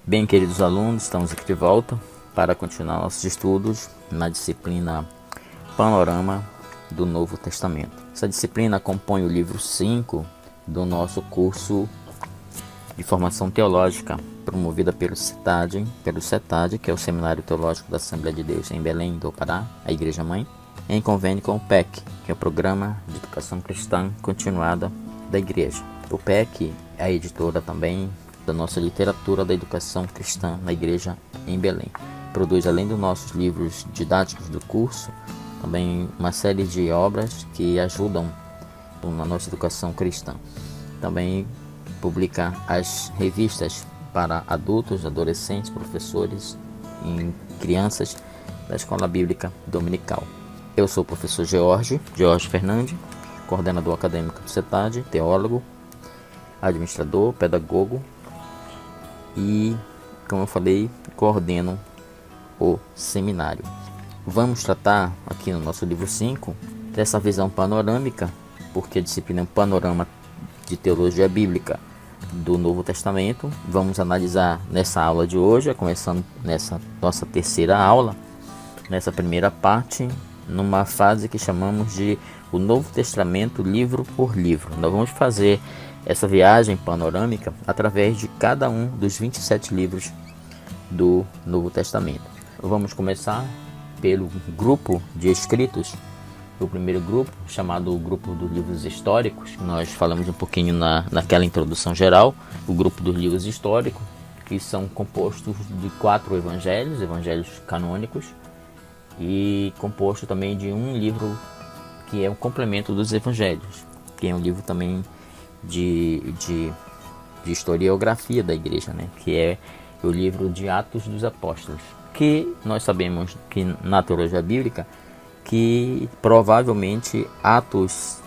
Bem, queridos alunos, estamos aqui de volta para continuar nossos estudos na disciplina Panorama do Novo Testamento. Essa disciplina compõe o livro 5 do nosso curso de formação teológica, promovida pelo CETAD, que é o Seminário Teológico da Assembleia de Deus em Belém do Pará, a Igreja Mãe, em convênio com o PEC, que é o Programa de Educação Cristã Continuada da Igreja. O PEC é a editora também da nossa literatura da educação cristã na Igreja em Belém. Produz, além dos nossos livros didáticos do curso, também uma série de obras que ajudam na nossa educação cristã. Também publica as revistas para adultos, adolescentes, professores e crianças da Escola Bíblica Dominical. Eu sou o professor George Fernandes, coordenador acadêmico do CETAD, teólogo, administrador, pedagogo e, como eu falei, coordeno o seminário. Vamos tratar aqui no nosso livro 5 dessa visão panorâmica, porque a disciplina é um panorama de teologia bíblica do Novo Testamento. Vamos analisar nessa aula de hoje, começando nessa nossa terceira aula, nessa primeira parte, numa fase que chamamos de o Novo Testamento livro por livro. Nós vamos fazer essa viagem panorâmica através de cada um dos 27 livros do Novo Testamento. Vamos começar pelo grupo de escritos. O primeiro grupo, chamado o grupo dos livros históricos. Nós falamos um pouquinho naquela introdução geral. O grupo dos livros históricos, que são compostos de 4 evangelhos canônicos, e composto também de um livro que é um complemento dos evangelhos, que é um livro também de historiografia da igreja, né? Que é o livro de Atos dos Apóstolos, que nós sabemos que na teologia bíblica que provavelmente Atos,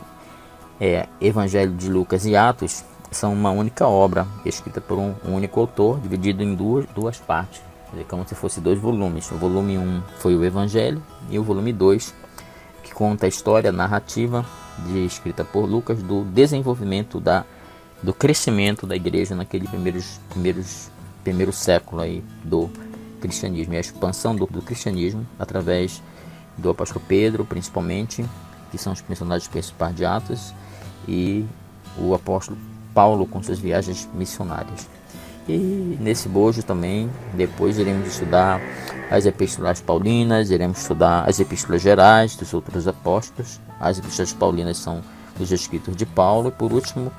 Evangelho de Lucas e Atos são uma única obra escrita por um único autor, dividido em duas partes, como se fosse 2 volumes. O volume 1 foi o Evangelho e o volume 2 que conta a história narrativa escrita por Lucas do desenvolvimento do crescimento da igreja naquele primeiro século aí do cristianismo, e a expansão do cristianismo através do apóstolo Pedro, principalmente, que são os personagens principais de Atos, e o apóstolo Paulo com suas viagens missionárias. E nesse bojo também, depois iremos estudar as epístolas paulinas, iremos estudar as epístolas gerais dos outros apóstolos. As epístolas paulinas são os escritos de Paulo, e por último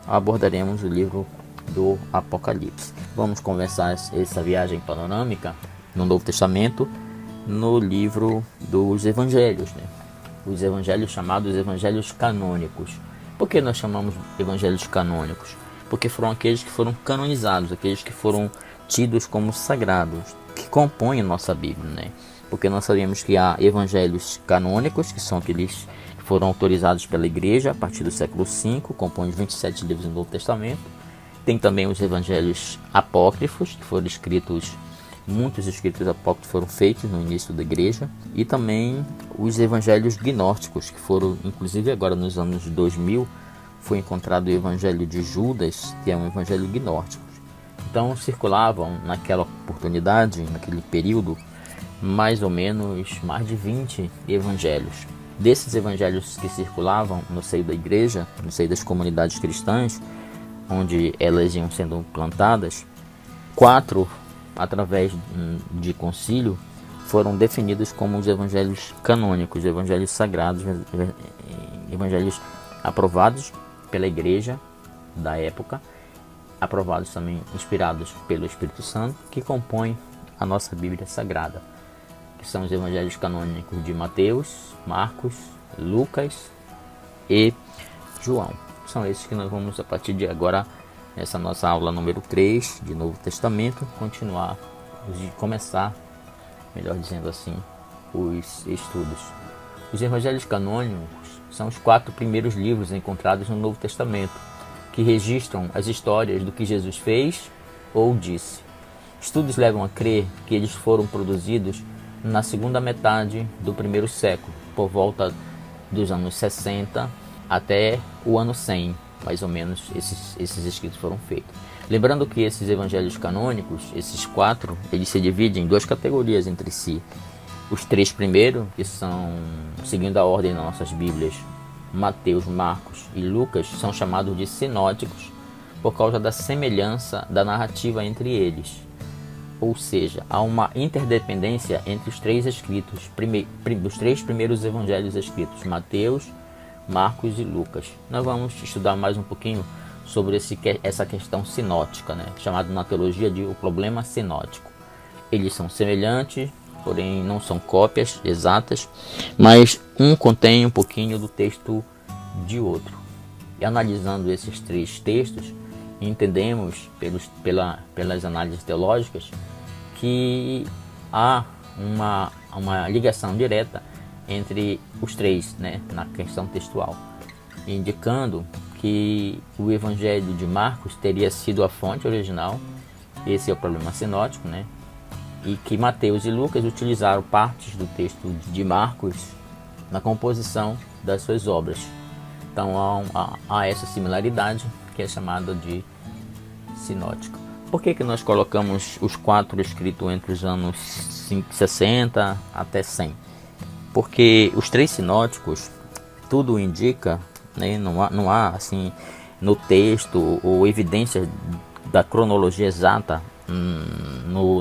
abordaremos o livro do Apocalipse. Vamos começar essa viagem panorâmica no Novo Testamento, no livro dos evangelhos, né? Os evangelhos chamados evangelhos canônicos. Por que nós chamamos evangelhos canônicos? Porque foram aqueles que foram canonizados, aqueles que foram tidos como sagrados, que compõem a nossa Bíblia, né? Porque nós sabemos que há evangelhos canônicos, que são aqueles que foram autorizados pela igreja a partir do século V, compõem os 27 livros do Novo Testamento. Tem também os evangelhos apócrifos, que foram escritos, muitos escritos apócrifos foram feitos no início da igreja, e também os evangelhos gnósticos, que foram, inclusive agora nos anos 2000, foi encontrado o evangelho de Judas, que é um evangelho gnóstico. Então circulavam naquela oportunidade, naquele período, mais ou menos mais de 20 evangelhos. Desses evangelhos que circulavam no seio da igreja, no seio das comunidades cristãs, onde elas iam sendo plantadas, 4, através de concílio, foram definidos como os evangelhos canônicos, evangelhos sagrados, evangelhos aprovados pela igreja da época, aprovados também, inspirados pelo Espírito Santo, que compõem a nossa Bíblia Sagrada, que são os evangelhos canônicos de Mateus, Marcos, Lucas e João. São esses que nós vamos, a partir de agora, nessa nossa aula número 3 de Novo Testamento, começar, melhor dizendo assim, os estudos. Os evangelhos canônicos são os 4 primeiros livros encontrados no Novo Testamento, que registram as histórias do que Jesus fez ou disse. Estudos levam a crer que eles foram produzidos na segunda metade do primeiro século, por volta dos anos 60 até o ano 100, mais ou menos, esses escritos foram feitos. Lembrando que esses evangelhos canônicos, esses 4, eles se dividem em 2 categorias entre si. Os 3 primeiros, que são, seguindo a ordem das nossas Bíblias, Mateus, Marcos e Lucas, são chamados de sinóticos por causa da semelhança da narrativa entre eles. Ou seja, há uma interdependência entre os 3 escritos, os 3 primeiros evangelhos escritos, Mateus, Marcos e Lucas. Nós vamos estudar mais um pouquinho sobre essa questão sinótica, né? Chamado na teologia de o problema sinótico. Eles são semelhantes, porém não são cópias exatas, mas um contém um pouquinho do texto de outro. E analisando esses 3 textos, entendemos pelas análises teológicas que há uma ligação direta entre os 3, né, na questão textual, indicando que o Evangelho de Marcos teria sido a fonte original, esse é o problema sinótico, né? E que Mateus e Lucas utilizaram partes do texto de Marcos na composição das suas obras. Então há essa similaridade que é chamada de sinótica. Por que nós colocamos os 4 escritos entre os anos 60 até 100? Porque os 3 sinóticos, tudo indica, né, não há assim no texto ou evidência da cronologia exata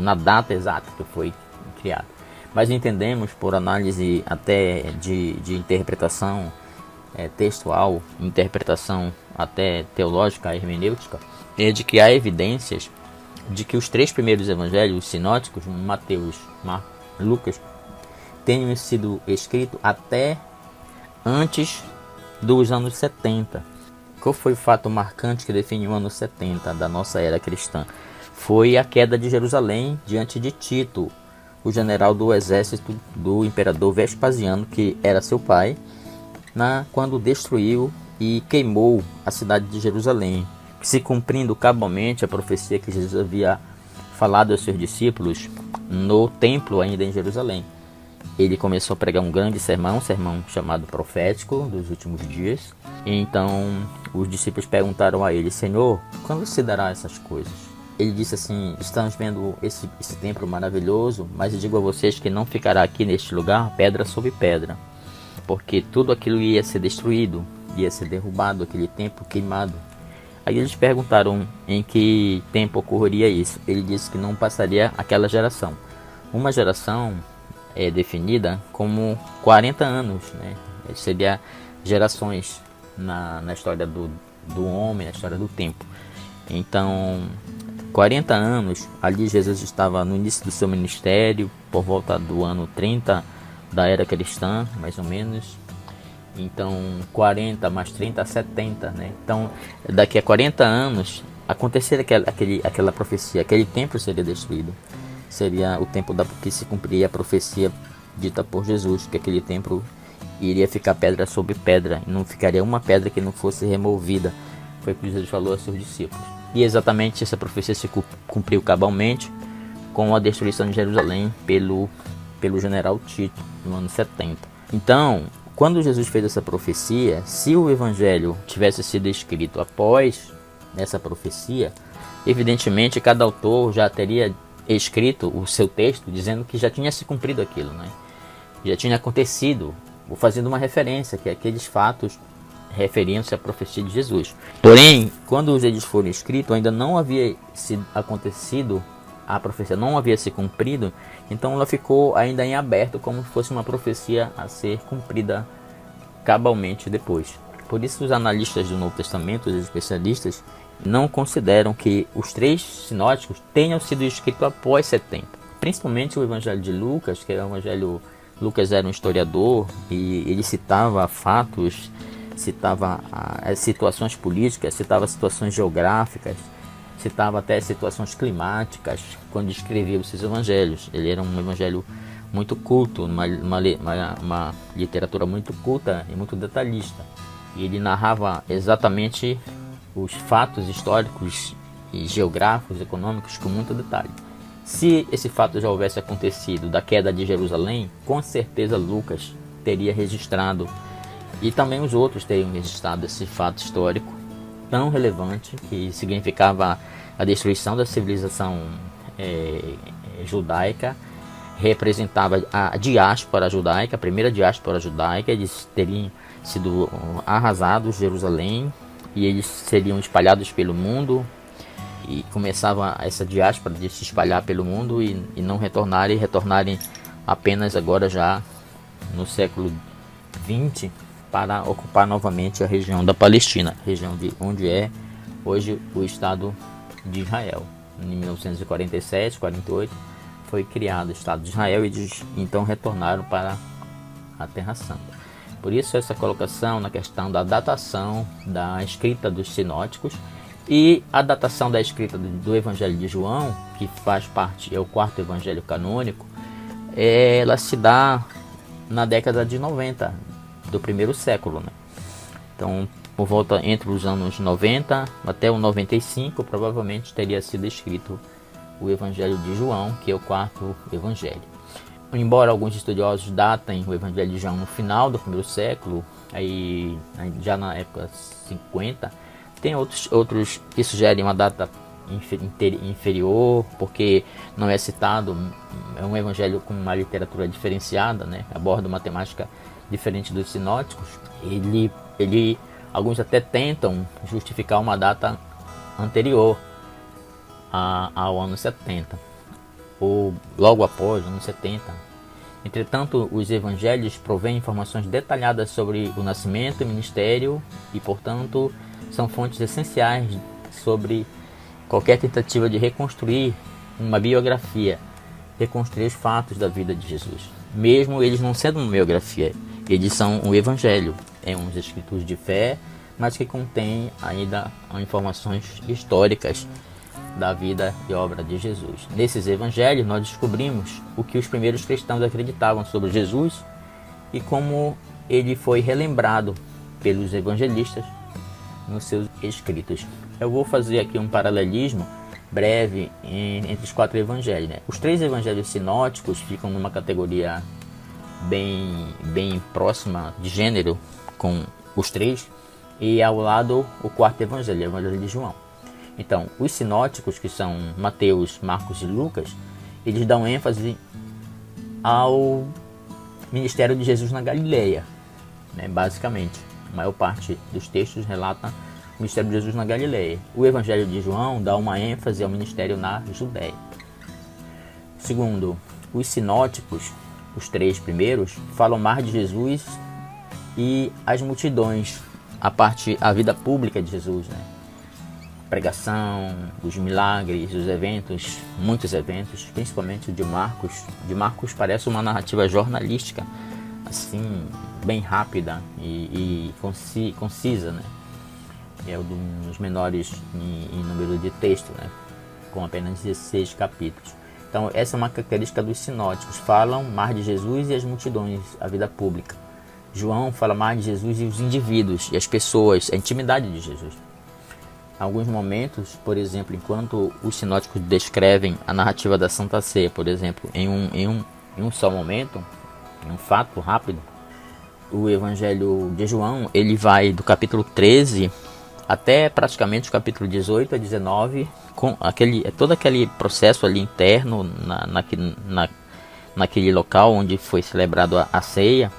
na data exata que foi criado, mas entendemos por análise até de interpretação textual, interpretação até teológica, hermenêutica, é de que há evidências de que os 3 primeiros evangelhos sinóticos, Mateus, Marcos e Lucas, tenham sido escritos até antes dos anos 70. Qual foi o fato marcante que definiu o ano 70 da nossa era cristã? Foi a queda de Jerusalém diante de Tito, o general do exército do imperador Vespasiano, que era seu pai, quando destruiu e queimou a cidade de Jerusalém, se cumprindo cabalmente a profecia que Jesus havia falado aos seus discípulos no templo ainda em Jerusalém. Ele começou a pregar um grande sermão, um sermão chamado profético dos últimos dias. E então os discípulos perguntaram a ele: Senhor, quando se dará essas coisas? Ele disse assim: estamos vendo esse templo maravilhoso, mas eu digo a vocês que não ficará aqui neste lugar pedra sobre pedra, porque tudo aquilo ia ser destruído, ia ser derrubado, aquele templo queimado. Aí eles perguntaram em que tempo ocorreria isso. Ele disse que não passaria aquela geração. Uma geração é definida como 40 anos, né? Seria gerações na história do homem, na história do tempo. Então, 40 anos, ali Jesus estava no início do seu ministério, por volta do ano 30 da era cristã, mais ou menos. Então, 40 mais 30, 70, né? Então, daqui a 40 anos, acontecer aquela profecia, aquele templo seria destruído. Seria o tempo que se cumpria a profecia dita por Jesus, que aquele templo iria ficar pedra sobre pedra, e não ficaria uma pedra que não fosse removida. Foi o que Jesus falou aos seus discípulos. E exatamente essa profecia se cumpriu cabalmente com a destruição de Jerusalém pelo general Tito, no ano 70. Então, quando Jesus fez essa profecia, se o evangelho tivesse sido escrito após essa profecia, evidentemente cada autor já teria escrito o seu texto dizendo que já tinha se cumprido aquilo, né? Já tinha acontecido, ou fazendo uma referência, que aqueles fatos referiam-se à profecia de Jesus. Porém, quando eles foram escritos, ainda não havia acontecido a profecia, não havia se cumprido, então ela ficou ainda em aberto, como se fosse uma profecia a ser cumprida cabalmente depois. Por isso, os analistas do Novo Testamento, os especialistas, não consideram que os 3 sinóticos tenham sido escritos após 70. Principalmente o Evangelho de Lucas, que é o Evangelho... Lucas era um historiador e ele citava fatos, citava situações políticas, citava situações geográficas, citava até situações climáticas quando escrevia os seus evangelhos. Ele era um evangelho muito culto, uma literatura muito culta e muito detalhista. E ele narrava exatamente os fatos históricos e geográficos, econômicos, com muito detalhe. Se esse fato já houvesse acontecido da queda de Jerusalém, com certeza Lucas teria registrado, e também os outros teriam registrado esse fato histórico tão relevante, que significava a destruição da civilização judaica, representava a diáspora judaica, a primeira diáspora judaica. Eles teriam sido arrasados Jerusalém e eles seriam espalhados pelo mundo, e começava essa diáspora de se espalhar pelo mundo e não retornarem apenas agora já no século XX para ocupar novamente a região da Palestina, região de onde é hoje o Estado de Israel. Em 1947, 48 foi criado o Estado de Israel e eles então retornaram para a Terra Santa. Por isso essa colocação na questão da datação da escrita dos sinóticos e a datação da escrita do Evangelho de João, que faz parte, é o quarto evangelho canônico, ela se dá na década de 90 do primeiro século, né? Então, por volta entre os anos 90 até o 95, provavelmente teria sido escrito o Evangelho de João, que é o quarto evangelho. Embora alguns estudiosos datem o Evangelho de João no final do primeiro século, aí já na época 50, tem outros que sugerem uma data inferior, porque não é citado, é um evangelho com uma literatura diferenciada, né? Aborda uma temática diferente dos sinóticos. Alguns até tentam justificar uma data anterior ao ano 70, ou logo após, ano 70. Entretanto, os evangelhos provêm informações detalhadas sobre o nascimento e ministério e, portanto, são fontes essenciais sobre qualquer tentativa de reconstruir uma biografia, reconstruir os fatos da vida de Jesus. Mesmo eles não sendo uma biografia, eles são um evangelho, uns escritos de fé, mas que contém ainda informações históricas da vida e obra de Jesus. Nesses evangelhos nós descobrimos o que os primeiros cristãos acreditavam sobre Jesus e como ele foi relembrado pelos evangelistas nos seus escritos. Eu vou fazer aqui um paralelismo breve entre os quatro evangelhos, né? Os três evangelhos sinóticos ficam numa categoria bem próxima de gênero com os três, e ao lado o quarto evangelho, o Evangelho de João. Então, os sinóticos, que são Mateus, Marcos e Lucas, eles dão ênfase ao ministério de Jesus na Galileia, né? Basicamente, a maior parte dos textos relata o ministério de Jesus na Galileia. O Evangelho de João dá uma ênfase ao ministério na Judéia. Segundo, os sinóticos, os três primeiros, falam mais de Jesus e as multidões, a vida pública de Jesus, né? Pregação, os milagres, os eventos, muitos eventos, principalmente o de Marcos. De Marcos parece uma narrativa jornalística, assim, bem rápida e concisa, né? É um dos menores em número de texto, né? Com apenas 16 capítulos. Então essa é uma característica dos sinóticos, falam mais de Jesus e as multidões, a vida pública. João fala mais de Jesus e os indivíduos, e as pessoas, a intimidade de Jesus. Em alguns momentos, por exemplo, enquanto os sinóticos descrevem a narrativa da Santa Ceia, por exemplo, em um só momento, em um fato rápido, o Evangelho de João, ele vai do capítulo 13 até praticamente o capítulo 18 a 19, com todo aquele processo ali interno naquele local onde foi celebrado a ceia,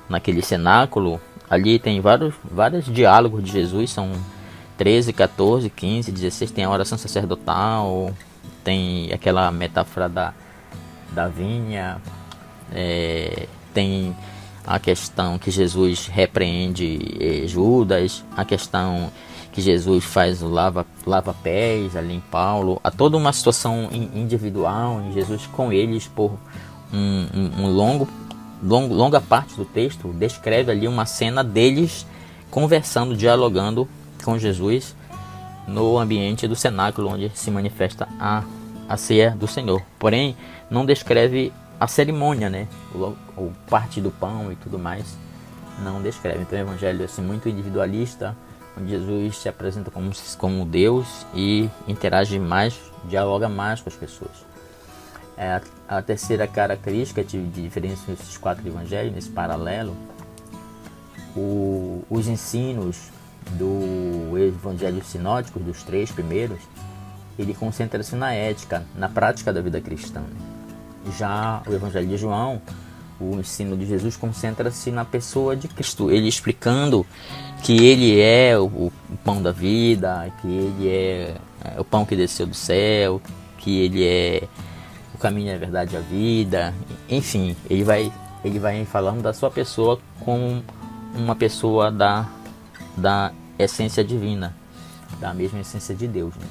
naquele cenáculo. Ali tem vários diálogos de Jesus, são 13, 14, 15, 16, tem a oração sacerdotal, tem aquela metáfora da vinha, tem a questão que Jesus repreende Judas, a questão que Jesus faz o lava-pés ali em Paulo, há toda uma situação individual em Jesus com eles por longa parte do texto, descreve ali uma cena deles conversando, dialogando com Jesus no ambiente do cenáculo onde se manifesta a ceia do Senhor. Porém, não descreve a cerimônia, né? O partir do pão e tudo mais, não descreve. Então, o evangelho é assim, muito individualista, onde Jesus se apresenta como Deus e interage mais, dialoga mais com as pessoas. A terceira característica de diferença desses quatro evangelhos, nesse paralelo, os ensinos do evangelho sinótico, dos três primeiros, ele concentra-se na ética, na prática da vida cristã. Já o Evangelho de João, o ensino de Jesus, concentra-se na pessoa de Cristo, ele explicando que ele é o pão da vida, que ele é o pão que desceu do céu, que ele é o caminho, a verdade e a vida. Enfim, ele vai falando da sua pessoa como uma pessoa da essência divina, da mesma essência de Deus, né?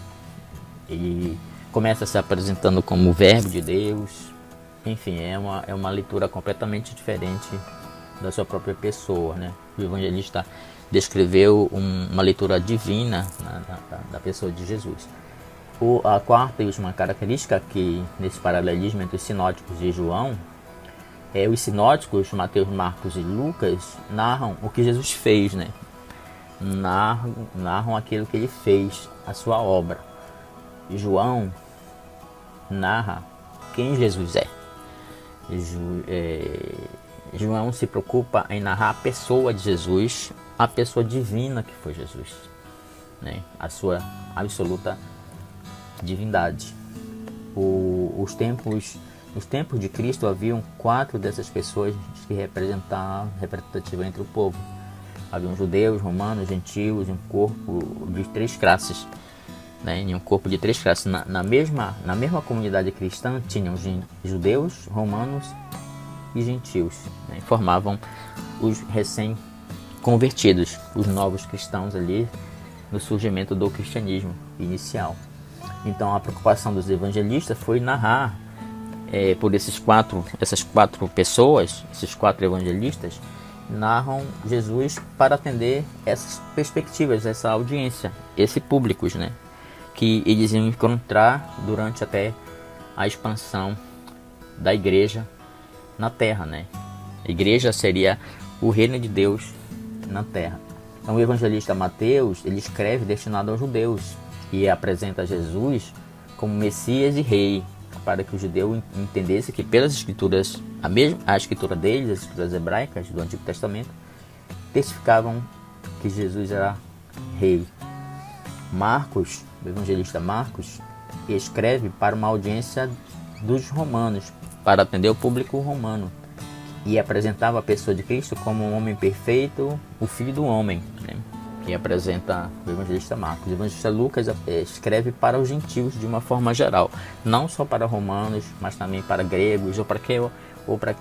Ele começa se apresentando como o Verbo de Deus. Enfim, é uma leitura completamente diferente da sua própria pessoa, né? O evangelista descreveu uma leitura divina da pessoa de Jesus. A quarta e última característica que nesse paralelismo entre os sinóticos e João os sinóticos, Mateus, Marcos e Lucas, narram o que Jesus fez, né? Narram aquilo que ele fez, a sua obra. E João narra quem Jesus é. João se preocupa em narrar a pessoa de Jesus, a pessoa divina que foi Jesus, né? A sua absoluta divindade. Nos tempos de Cristo haviam 4 dessas pessoas que representativas entre o povo. Haviam judeus, romanos, gentios, um corpo de 3 classes, né? Em um corpo de 3 classes. Na mesma comunidade cristã tinham judeus, romanos e gentios, né? Formavam os recém-convertidos, os novos cristãos ali no surgimento do cristianismo inicial. Então a preocupação dos evangelistas foi narrar por essas quatro pessoas, esses 4 evangelistas, narram Jesus para atender essas perspectivas, essa audiência, esse públicos, né? Que eles iam encontrar durante até a expansão da igreja na terra, né? A igreja seria o reino de Deus na terra. Então o evangelista Mateus, ele escreve destinado aos judeus e apresenta Jesus como Messias e Rei, para que o judeu entendesse que pelas escrituras, a escritura deles, as escrituras hebraicas do Antigo Testamento, testificavam que Jesus era Rei. Marcos, o evangelista Marcos, escreve para uma audiência dos romanos, para atender o público romano, e apresentava a pessoa de Cristo como um homem perfeito, o Filho do Homem, né? Que apresenta o evangelista Marcos. O evangelista Lucas escreve para os gentios de uma forma geral, não só para romanos, mas também para gregos ou para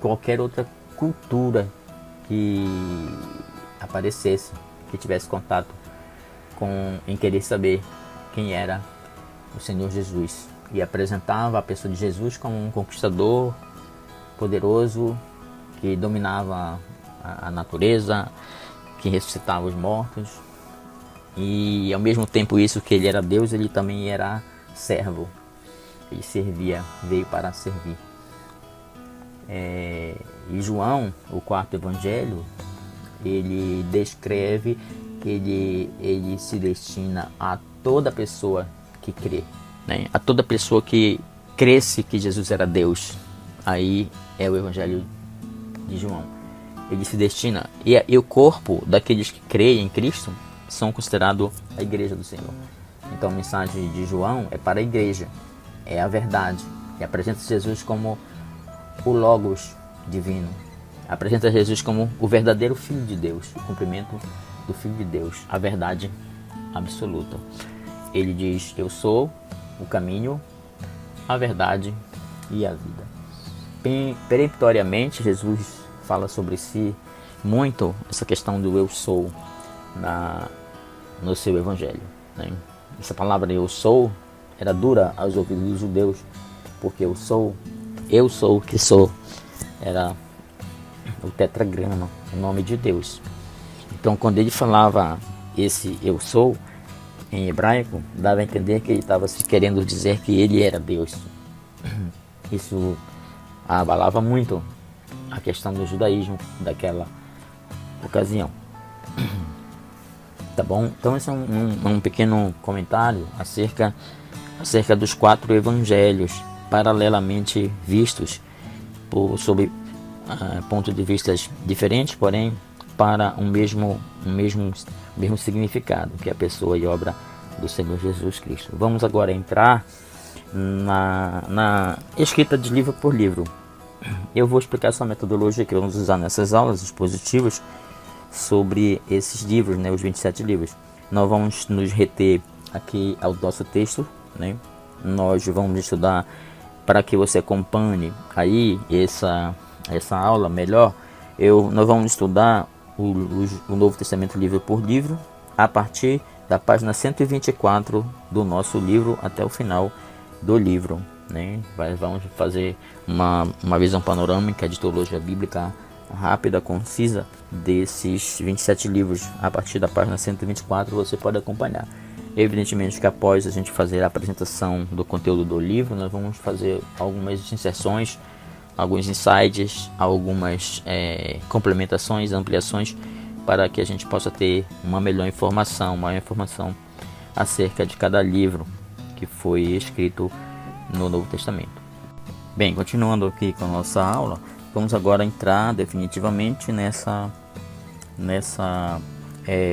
qualquer outra cultura que aparecesse, que tivesse contato em querer saber quem era o Senhor Jesus, e apresentava a pessoa de Jesus como um conquistador poderoso que dominava a natureza, que ressuscitava os mortos, e ao mesmo tempo isso que ele era Deus, ele também era servo. Ele servia, veio para servir. E João, o 4º evangelho, ele descreve que ele se destina a toda pessoa que crê, né? A toda pessoa que cresce que Jesus era Deus. Aí é o evangelho de João. Ele se destina, e o corpo daqueles que creem em Cristo são considerados a igreja do Senhor. Então a mensagem de João é para a igreja, é a verdade, e apresenta Jesus como o Logos divino, apresenta Jesus como o verdadeiro Filho de Deus, o cumprimento do Filho de Deus, a verdade absoluta. Ele diz: eu sou o caminho, a verdade e a vida. Peremptoriamente, Jesus fala sobre si muito, essa questão do eu sou no seu evangelho, né? Essa palavra eu sou era dura aos ouvidos dos judeus, porque eu sou o que sou, era o tetragrama, o nome de Deus. Então quando ele falava esse eu sou em hebraico, dava a entender que ele estava se querendo dizer que ele era Deus. Isso abalava muito a questão do judaísmo daquela ocasião. Tá bom? Então esse é um pequeno comentário acerca dos 4 evangelhos, paralelamente vistos sob pontos de vista diferentes, porém para um mesmo significado, que é a pessoa e obra do Senhor Jesus Cristo. Vamos agora entrar na escrita de livro por livro. Eu vou explicar essa metodologia que vamos usar nessas aulas expositivas sobre esses livros, né, os 27 livros. Nós vamos nos reter aqui ao nosso texto, né? Nós vamos estudar para que você acompanhe aí essa aula melhor. Nós vamos estudar o Novo Testamento livro por livro, a partir da página 124 do nosso livro até o final do livro, né? Vamos fazer uma visão panorâmica de teologia bíblica rápida, concisa desses 27 livros. A partir da página 124 você pode acompanhar. Evidentemente que após a gente fazer a apresentação do conteúdo do livro, nós vamos fazer algumas inserções, alguns insights, algumas complementações, ampliações, para que a gente possa ter uma maior informação acerca de cada livro que foi escrito no Novo Testamento. Bem, continuando aqui com a nossa aula, vamos agora entrar definitivamente nessa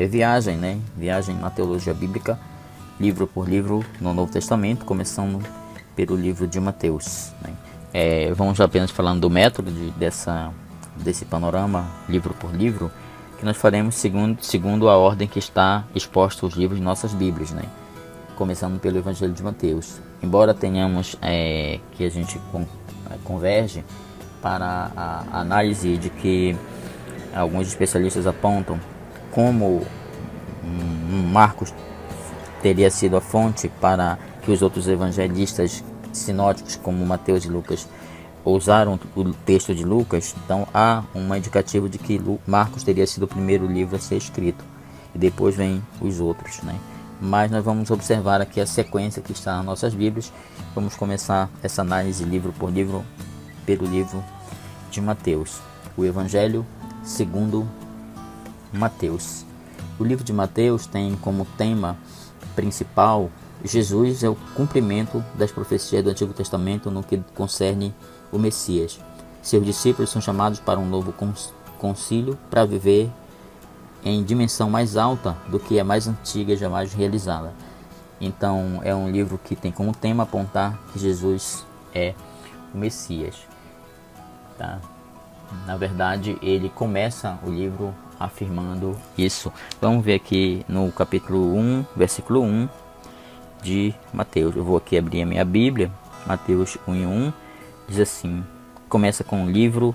viagem, né? Viagem na teologia bíblica, livro por livro no Novo Testamento, começando pelo livro de Mateus, né? Vamos apenas falando do método desse panorama, livro por livro, que nós faremos segundo a ordem que está exposta os livros de nossas Bíblias, né? Começando pelo Evangelho de Mateus. Embora tenhamos que a gente converge para a análise de que alguns especialistas apontam como Marcos teria sido a fonte para que os outros evangelistas sinóticos como Mateus e Lucas usaram o texto de Lucas, então há um indicativo de que Marcos teria sido o primeiro livro a ser escrito e depois vem os outros, né? Mas nós vamos observar aqui a sequência que está nas nossas Bíblias. Vamos começar essa análise livro por livro pelo livro de Mateus, o Evangelho segundo Mateus. O livro de Mateus tem como tema principal: Jesus é o cumprimento das profecias do Antigo Testamento no que concerne o Messias. Seus discípulos são chamados para um novo concílio para viver em dimensão mais alta do que a mais antiga jamais realizada. Então é um livro que tem como tema apontar que Jesus é o Messias, tá? Na verdade, ele começa o livro afirmando isso. Vamos ver aqui no capítulo 1, versículo 1 de Mateus. Eu vou aqui abrir a minha Bíblia. Mateus 1:1 diz assim: começa com o livro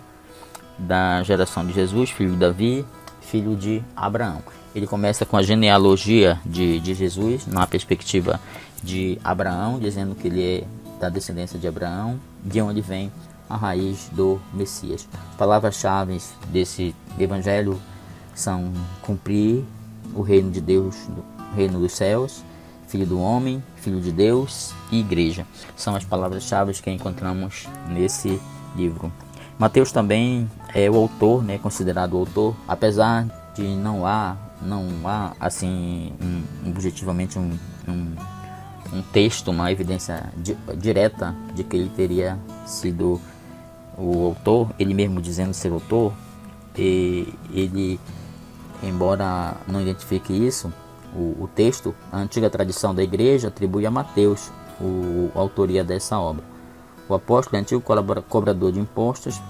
da geração de Jesus, filho de Davi, filho de Abraão. Ele começa com a genealogia de Jesus, na perspectiva de Abraão, dizendo que ele é da descendência de Abraão, de onde vem a raiz do Messias. Palavras-chave desse evangelho são cumprir o reino de Deus, o reino dos céus, filho do homem, filho de Deus e igreja. São as palavras-chave que encontramos nesse livro. Mateus também é o autor, né, considerado o autor, apesar de não há assim objetivamente um texto, uma evidência direta de que ele teria sido o autor, ele mesmo dizendo ser autor. E ele, embora não identifique isso, o texto, a antiga tradição da igreja atribui a Mateus a autoria dessa obra. O apóstolo é antigo cobrador de impostos.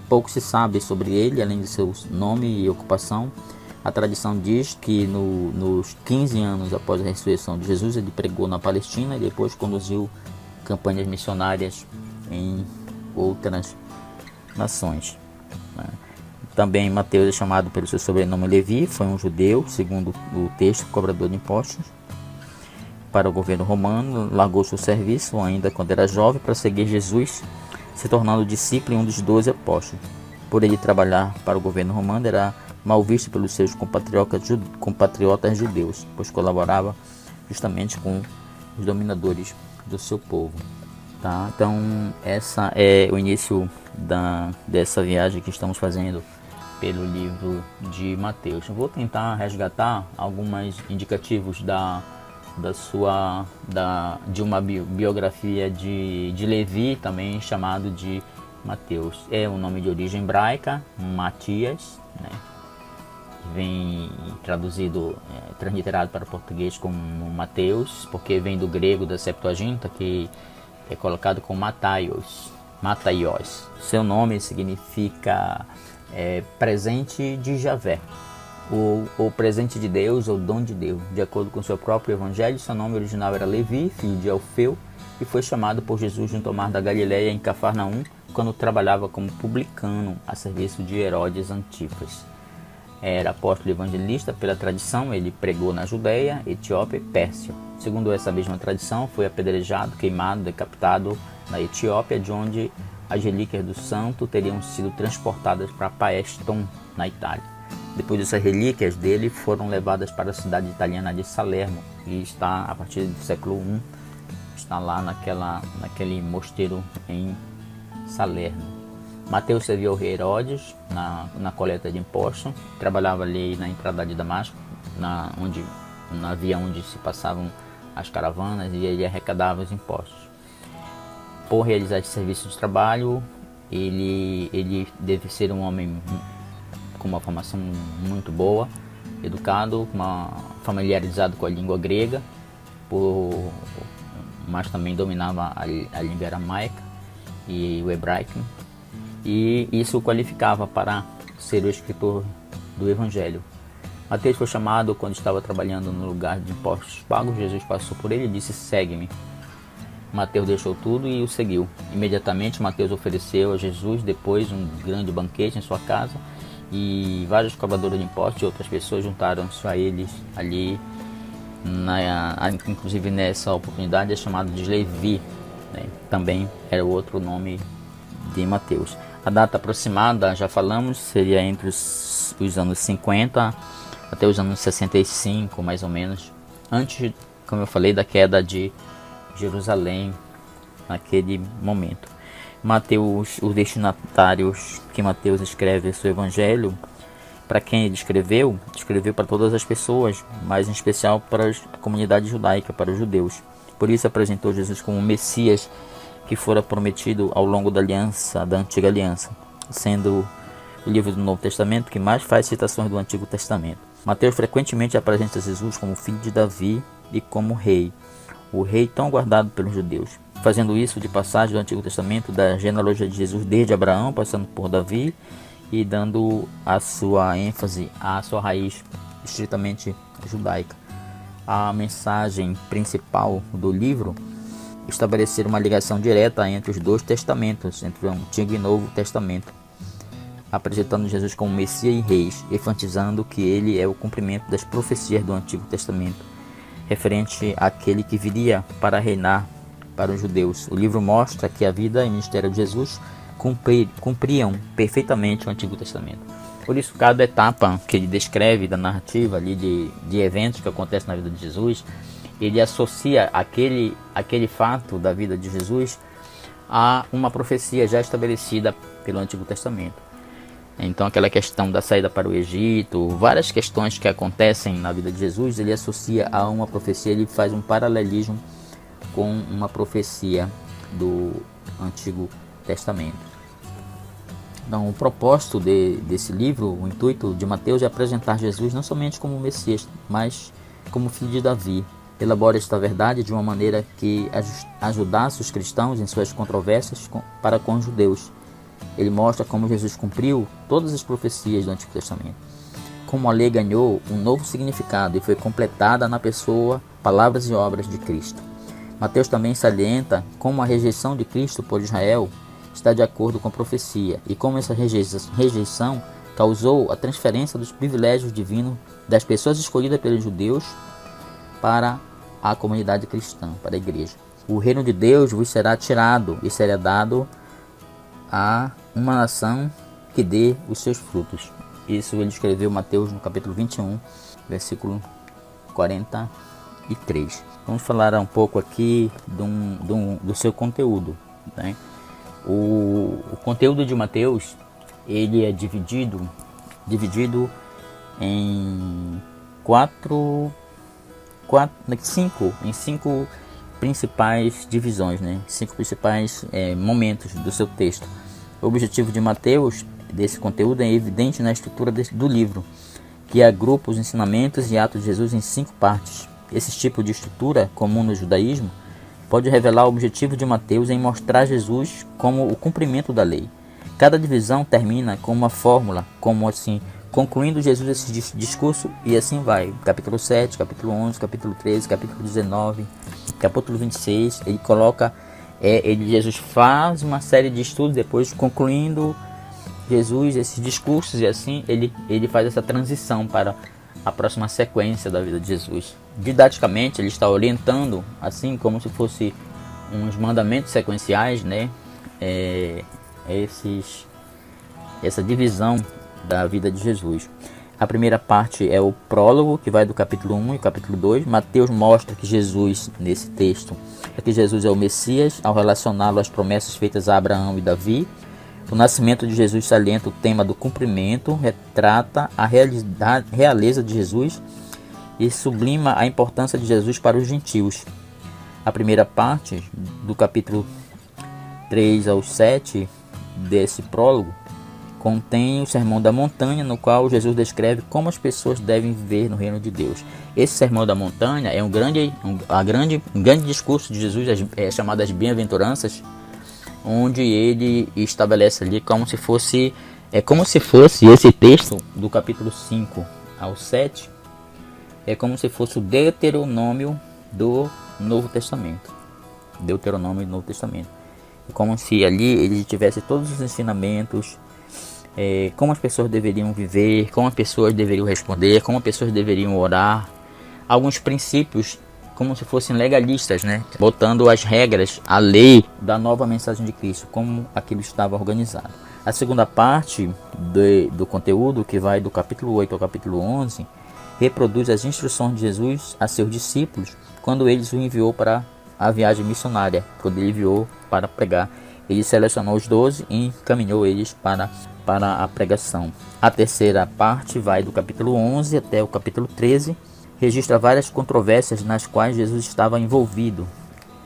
Pouco se sabe sobre ele, além de seu nome e ocupação. A tradição diz que nos 15 anos após a ressurreição de Jesus, ele pregou na Palestina e depois conduziu campanhas missionárias em outras nações. Também Mateus é chamado pelo seu sobrenome Levi, foi um judeu, segundo o texto, cobrador de impostos para o governo romano. Largou seu serviço ainda quando era jovem para seguir Jesus, se tornando discípulo e um dos 12 apóstolos. Por ele trabalhar para o governo romano, era mal visto pelos seus compatriotas judeus, pois colaborava justamente com os dominadores do seu povo. Tá? Então, essa é o início dessa viagem que estamos fazendo pelo livro de Mateus. Eu vou tentar resgatar alguns indicativos de uma biografia de Levi, também chamado de Mateus. É um nome de origem hebraica, Matias, né? vem traduzido, transliterado para o português como Mateus, porque vem do grego da Septuaginta, que é colocado como Mataios. Seu nome significa presente de Javé, ou presente de Deus, ou dom de Deus. De acordo com seu próprio evangelho, seu nome original era Levi, filho de Alfeu, e foi chamado por Jesus junto ao mar da Galileia, em Cafarnaum, quando trabalhava como publicano a serviço de Herodes Antipas. Era apóstolo e evangelista pela tradição, ele pregou na Judéia, Etiópia e Pérsia. Segundo essa mesma tradição, foi apedrejado, queimado, decapitado na Etiópia, de onde as relíquias do santo teriam sido transportadas para Paestum, na Itália. Depois dessas relíquias dele foram levadas para a cidade italiana de Salerno, e está, a partir do século I, está lá naquele mosteiro em Salerno. Mateus serviu ao rei Herodes na coleta de impostos, trabalhava ali na entrada de Damasco, na via onde se passavam as caravanas, e ele arrecadava os impostos. Por realizar esse serviço de trabalho, ele deve ser um homem com uma formação muito boa, educado, familiarizado com a língua grega, mas também dominava a língua aramaica e o hebraico, e isso o qualificava para ser o escritor do Evangelho. Mateus foi chamado quando estava trabalhando no lugar de impostos pagos. Jesus passou por ele e disse: "Segue-me". Mateus deixou tudo e o seguiu. Imediatamente Mateus ofereceu a Jesus depois um grande banquete em sua casa, e vários cobradores de impostos e outras pessoas juntaram-se a eles ali, inclusive nessa oportunidade é chamado de Levi, né? Também era o outro nome de Mateus. A data aproximada, já falamos, seria entre os anos 50 até os anos 65, mais ou menos, antes, como eu falei, da queda de Jerusalém, naquele momento. Mateus, os destinatários que Mateus escreve seu evangelho, para quem ele escreveu para todas as pessoas, mas em especial para a comunidade judaica, para os judeus. Por isso apresentou Jesus como o Messias que fora prometido ao longo da antiga aliança, sendo o livro do Novo Testamento que mais faz citações do Antigo Testamento. Mateus frequentemente apresenta Jesus como filho de Davi e como rei, o rei tão guardado pelos judeus, fazendo isso de passagem do Antigo Testamento, da genealogia de Jesus desde Abraão, passando por Davi, e dando a sua ênfase à sua raiz estritamente judaica. A mensagem principal do livro estabelecer uma ligação direta entre os dois testamentos, entre o Antigo e o Novo Testamento, apresentando Jesus como Messias e Rei, enfatizando que ele é o cumprimento das profecias do Antigo Testamento, referente àquele que viria para reinar para os judeus. O livro mostra que a vida e o ministério de Jesus cumpriam perfeitamente o Antigo Testamento. Por isso, cada etapa que ele descreve da narrativa ali de eventos que acontecem na vida de Jesus, ele associa aquele fato da vida de Jesus a uma profecia já estabelecida pelo Antigo Testamento. Então, aquela questão da saída para o Egito, várias questões que acontecem na vida de Jesus, ele associa a uma profecia, ele faz um paralelismo com uma profecia do Antigo Testamento. Então, o propósito desse livro, o intuito de Mateus é apresentar Jesus não somente como Messias, mas como filho de Davi. Elabora esta verdade de uma maneira que ajudasse os cristãos em suas controvérsias para com os judeus. Ele mostra como Jesus cumpriu todas as profecias do Antigo Testamento, como a lei ganhou um novo significado e foi completada na pessoa, palavras e obras de Cristo. Mateus também salienta como a rejeição de Cristo por Israel está de acordo com a profecia, e como essa rejeição causou a transferência dos privilégios divinos das pessoas escolhidas pelos judeus para a comunidade cristã, para a igreja. O reino de Deus vos será tirado e será dado a uma nação que dê os seus frutos. Isso ele escreveu Mateus no capítulo 21, versículo 43. Vamos falar um pouco aqui do seu conteúdo, né? O conteúdo de Mateus, ele é dividido em cinco principais divisões, né? 5 principais momentos do seu texto. O objetivo de Mateus, desse conteúdo, é evidente na estrutura do livro, que agrupa os ensinamentos e atos de Jesus em 5 partes. Esse tipo de estrutura, comum no judaísmo, pode revelar o objetivo de Mateus em mostrar Jesus como o cumprimento da lei. Cada divisão termina com uma fórmula, como assim, concluindo Jesus esse discurso, e assim vai. Capítulo 7, capítulo 11, capítulo 13, capítulo 19, capítulo 26, ele coloca, Jesus faz uma série de estudos, depois concluindo Jesus esses discursos, e assim ele faz essa transição para a próxima sequência da vida de Jesus. Didaticamente ele está orientando, assim como se fosse uns mandamentos sequenciais, né? Essa divisão da vida de Jesus. A primeira parte é o prólogo, que vai do capítulo 1 e capítulo 2. Mateus mostra que Jesus, nesse texto, que Jesus é o Messias, ao relacioná-lo às promessas feitas a Abraão e Davi. O nascimento de Jesus salienta o tema do cumprimento, retrata a realeza de Jesus e sublima a importância de Jesus para os gentios. A primeira parte, do capítulo 3 ao 7 desse prólogo, contém o Sermão da Montanha, no qual Jesus descreve como as pessoas devem viver no reino de Deus. Esse Sermão da Montanha é um grande discurso de Jesus, chamado as Bem-aventuranças, onde ele estabelece ali como se fosse esse texto do capítulo 5 ao 7, é como se fosse o Deuteronômio do Novo Testamento. Deuteronômio do Novo Testamento. É como se ali ele tivesse todos os ensinamentos, como as pessoas deveriam viver, como as pessoas deveriam responder, como as pessoas deveriam orar, alguns princípios como se fossem legalistas, né? Botando as regras, a lei da nova mensagem de Cristo, como aquilo estava organizado. A segunda parte do conteúdo, que vai do capítulo 8 ao capítulo 11, reproduz as instruções de Jesus a seus discípulos quando ele o enviou para a viagem missionária, quando ele enviou para pregar. Ele selecionou os 12 e encaminhou eles para a pregação. A terceira parte vai do capítulo 11 até o capítulo 13, registra várias controvérsias nas quais Jesus estava envolvido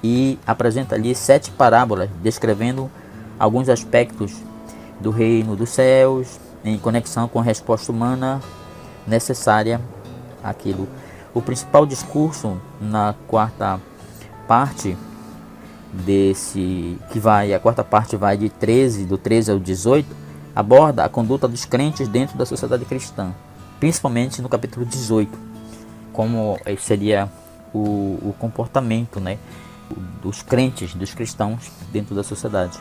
e apresenta ali 7 parábolas descrevendo alguns aspectos do reino dos céus em conexão com a resposta humana necessária àquilo. O principal discurso na quarta parte a quarta parte vai do 13 ao 18, aborda a conduta dos crentes dentro da sociedade cristã, principalmente no capítulo 18, como seria o comportamento, né, dos crentes, dos cristãos dentro da sociedade.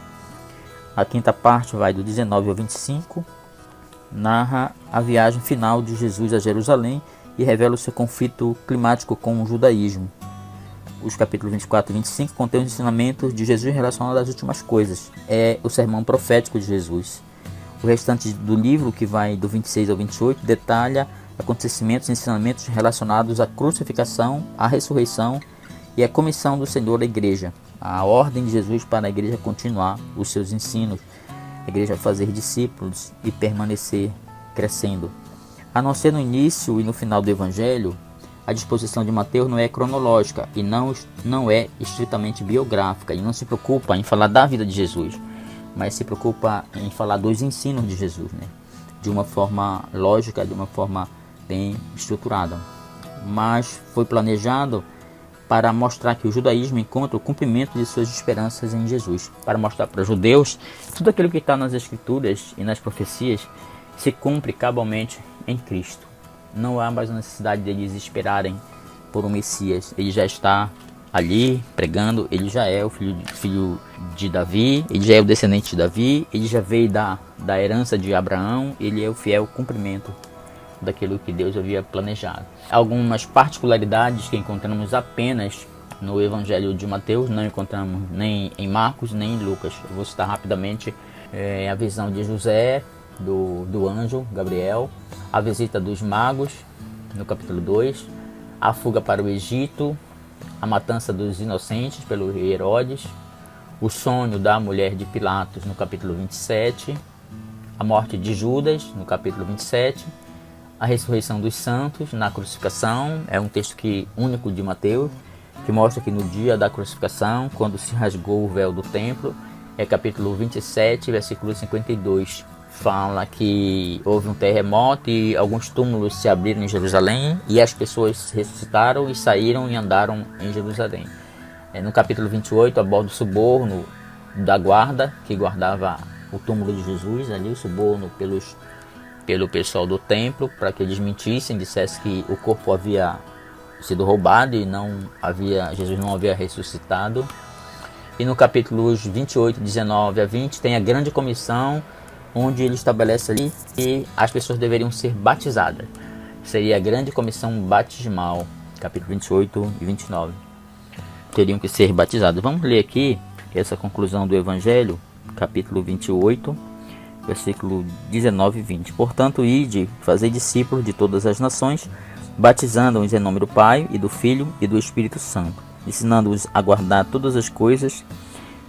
A quinta parte vai do 19 ao 25, narra a viagem final de Jesus a Jerusalém e revela o seu conflito climático com o judaísmo. Os capítulos 24 e 25 contêm os ensinamentos de Jesus relacionados às últimas coisas. É o sermão profético de Jesus. O restante do livro, que vai do 26 ao 28, detalha acontecimentos e ensinamentos relacionados à crucificação, à ressurreição e à comissão do Senhor à igreja. A ordem de Jesus para a igreja continuar os seus ensinos, a igreja fazer discípulos e permanecer crescendo. A não ser no início e no final do Evangelho, a disposição de Mateus não é cronológica e não é estritamente biográfica. Ele não se preocupa em falar da vida de Jesus, mas se preocupa em falar dos ensinos de Jesus, né? De uma forma lógica, de uma forma bem estruturada. Mas foi planejado para mostrar que o judaísmo encontra o cumprimento de suas esperanças em Jesus. Para mostrar para os judeus tudo aquilo que está nas Escrituras e nas profecias se cumpre cabalmente em Cristo. Não há mais necessidade deles esperarem por um Messias. Ele já está ali pregando, ele já é o filho de Davi, ele já é o descendente de Davi, ele já veio da herança de Abraão, ele é o fiel cumprimento daquilo que Deus havia planejado. Algumas particularidades que encontramos apenas no Evangelho de Mateus, não encontramos nem em Marcos, nem em Lucas. Eu vou citar rapidamente a visão de José, do anjo Gabriel, a visita dos magos, no capítulo 2, a fuga para o Egito, a matança dos inocentes pelo rei Herodes, o sonho da mulher de Pilatos, no capítulo 27, a morte de Judas, no capítulo 27, a ressurreição dos santos na crucificação. É um texto único de Mateus, que mostra que no dia da crucificação, quando se rasgou o véu do templo, é capítulo 27, versículo 52. fala que houve um terremoto e alguns túmulos se abriram em Jerusalém e as pessoas ressuscitaram e saíram e andaram em Jerusalém. No capítulo 28 aborda o suborno da guarda que guardava o túmulo de Jesus, ali o suborno pelo pessoal do templo, para que eles mentissem, dissessem que o corpo havia sido roubado e Jesus não havia ressuscitado. E no capítulos 28, 19 a 20 tem a grande comissão, onde ele estabelece ali que as pessoas deveriam ser batizadas. Seria a grande comissão batismal, capítulo 28 e 29. Teriam que ser batizados. Vamos ler aqui essa conclusão do Evangelho, capítulo 28, versículo 19 e 20. Portanto, ide, fazei discípulos de todas as nações, batizando-os em nome do Pai, e do Filho, e do Espírito Santo, ensinando-os a guardar todas as coisas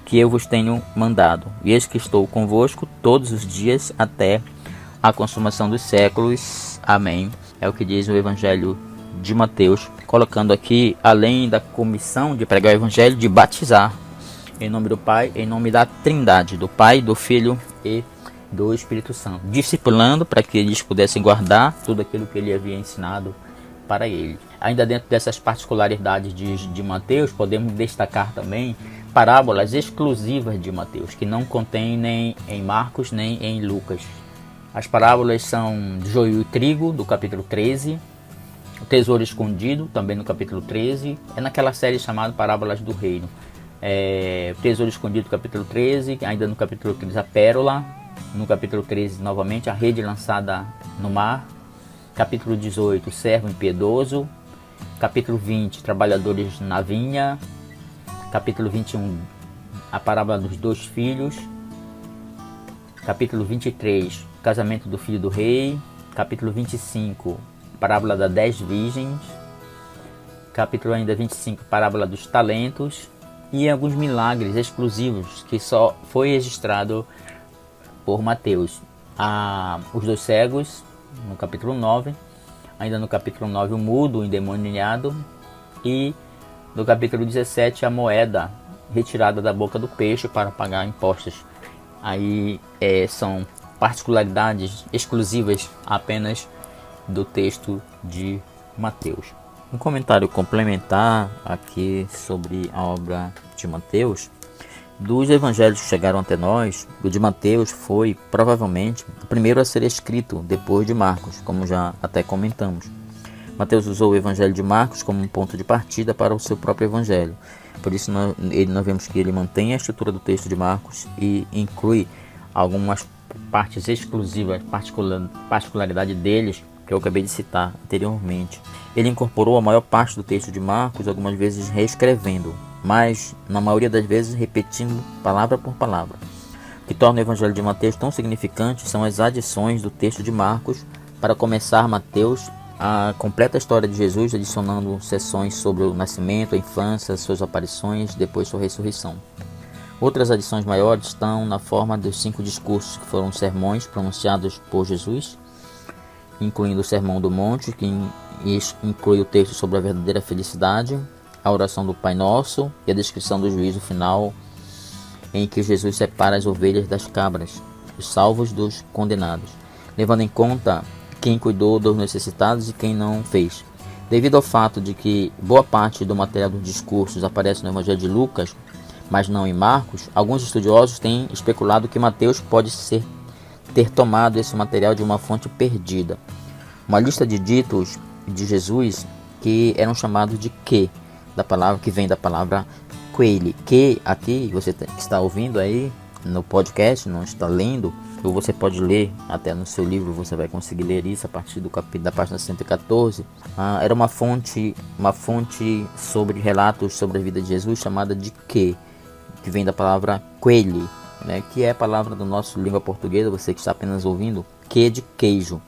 que eu vos tenho mandado. E eis que estou convosco todos os dias até a consumação dos séculos. Amém. É o que diz o Evangelho de Mateus, colocando aqui, além da comissão de pregar o Evangelho, de batizar em nome do Pai, em nome da Trindade, do Pai, do Filho e do Espírito Santo, discipulando para que eles pudessem guardar tudo aquilo que ele havia ensinado para eles. Ainda dentro dessas particularidades de Mateus, podemos destacar também parábolas exclusivas de Mateus, que não contém nem em Marcos nem em Lucas. As parábolas são joio e trigo, do capítulo 13, o tesouro escondido, também no capítulo 13, é naquela série chamada Parábolas do Reino. O tesouro escondido, capítulo 13, ainda no capítulo 13 a pérola, no capítulo 13 novamente a rede lançada no mar, capítulo 18 o servo impiedoso, capítulo 20 trabalhadores na vinha, capítulo 21 a parábola dos 2 filhos, capítulo 23 casamento do filho do rei, capítulo 25 parábola das 10 virgens, capítulo ainda 25 parábola dos talentos, e alguns milagres exclusivos que só foi registrado por Mateus. Os 2 cegos, no capítulo 9, ainda no capítulo 9 o mudo, o endemoniado, e no capítulo 17 a moeda retirada da boca do peixe para pagar impostos. Aí são particularidades exclusivas apenas do texto de Mateus. Um comentário complementar aqui sobre a obra de Mateus. Dos evangelhos que chegaram até nós, o de Mateus foi provavelmente o primeiro a ser escrito depois de Marcos, como já até comentamos. Mateus usou o evangelho de Marcos como um ponto de partida para o seu próprio evangelho. Por isso nós vemos que ele mantém a estrutura do texto de Marcos e inclui algumas partes exclusivas, particularidade deles, que eu acabei de citar anteriormente. Ele incorporou a maior parte do texto de Marcos, algumas vezes reescrevendo, mas na maioria das vezes repetindo palavra por palavra. O que torna o Evangelho de Mateus tão significante são as adições do texto de Marcos para começar Mateus a completa história de Jesus, adicionando seções sobre o nascimento, a infância, suas aparições, depois sua ressurreição. Outras adições maiores estão na forma dos 5 discursos, que foram sermões pronunciados por Jesus, incluindo o Sermão do Monte, que inclui o texto sobre a verdadeira felicidade, a oração do Pai Nosso e a descrição do juízo final, em que Jesus separa as ovelhas das cabras, os salvos dos condenados, levando em conta quem cuidou dos necessitados e quem não fez. Devido ao fato de que boa parte do material dos discursos aparece no Evangelho de Lucas, mas não em Marcos, alguns estudiosos têm especulado que Mateus pode ter tomado esse material de uma fonte perdida. Uma lista de ditos de Jesus que eram chamados de que, da palavra que vem da palavra coelho, que aqui você que está ouvindo aí no podcast, não está lendo, ou você pode ler até no seu livro, você vai conseguir ler isso a partir do capítulo da página 114. Era uma fonte sobre relatos sobre a vida de Jesus chamada de que vem da palavra coelho, né, que é a palavra do nosso língua portuguesa, você que está apenas ouvindo, que de queijo.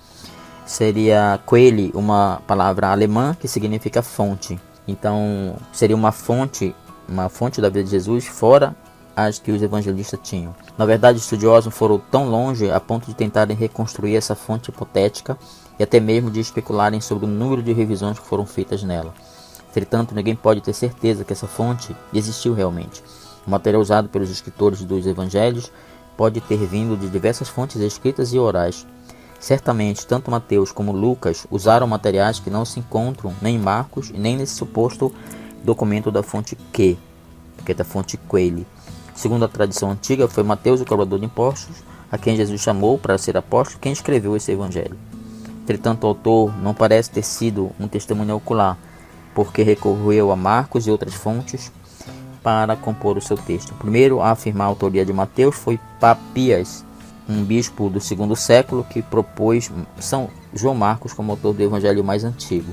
Seria coelho, uma palavra alemã que significa fonte. Então seria uma fonte da vida de Jesus fora as que os evangelistas tinham. Na verdade, os estudiosos foram tão longe a ponto de tentarem reconstruir essa fonte hipotética e até mesmo de especularem sobre o número de revisões que foram feitas nela. Entretanto, ninguém pode ter certeza que essa fonte existiu realmente. O material usado pelos escritores dos evangelhos pode ter vindo de diversas fontes escritas e orais. Certamente, tanto Mateus como Lucas usaram materiais que não se encontram nem em Marcos e nem nesse suposto documento da fonte Q, que é da fonte Quayle. Segundo a tradição antiga, foi Mateus, o cobrador de impostos, a quem Jesus chamou para ser apóstolo, quem escreveu esse evangelho. Entretanto, o autor não parece ter sido um testemunho ocular, porque recorreu a Marcos e outras fontes para compor o seu texto. O primeiro a afirmar a autoria de Mateus foi Papias, um bispo do segundo século que propôs São João Marcos como autor do evangelho mais antigo.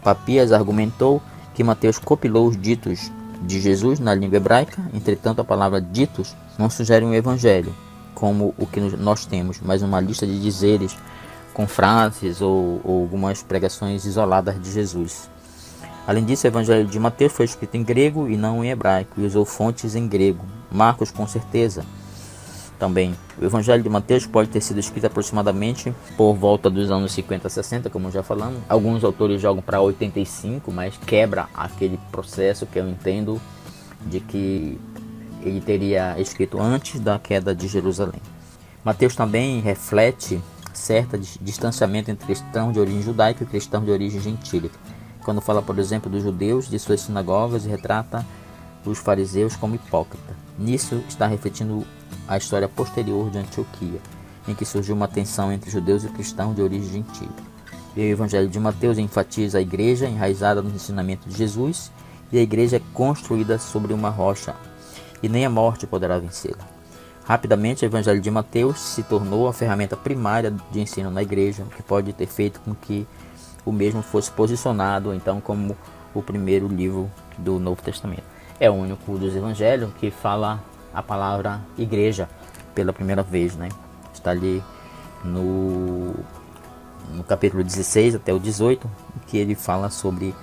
Papias argumentou que Mateus compilou os ditos de Jesus na língua hebraica. Entretanto, a palavra ditos não sugere um evangelho, como o que nós temos, mas uma lista de dizeres com frases ou algumas pregações isoladas de Jesus. Além disso, o evangelho de Mateus foi escrito em grego e não em hebraico, e usou fontes em grego. Marcos, com certeza, também. O evangelho de Mateus pode ter sido escrito aproximadamente por volta dos anos 50 a 60, como já falamos. Alguns autores jogam para 85, mas quebra aquele processo que eu entendo de que ele teria escrito antes da queda de Jerusalém. Mateus também reflete certo distanciamento entre cristãos de origem judaica e cristãos de origem gentílica, quando fala, por exemplo, dos judeus, de suas sinagogas, e retrata os fariseus como hipócritas. Nisso está refletindo a história posterior de Antioquia, em que surgiu uma tensão entre judeus e cristãos de origem gentílica. E o evangelho de Mateus enfatiza a igreja enraizada no ensinamento de Jesus, e a igreja é construída sobre uma rocha, e nem a morte poderá vencê-la. Rapidamente, o evangelho de Mateus se tornou a ferramenta primária de ensino na igreja, o que pode ter feito com que o mesmo fosse posicionado então como o primeiro livro do Novo Testamento. É o único dos evangelhos que fala a palavra igreja pela primeira vez, né? Está ali no capítulo 16 até o 18, que ele fala sobre,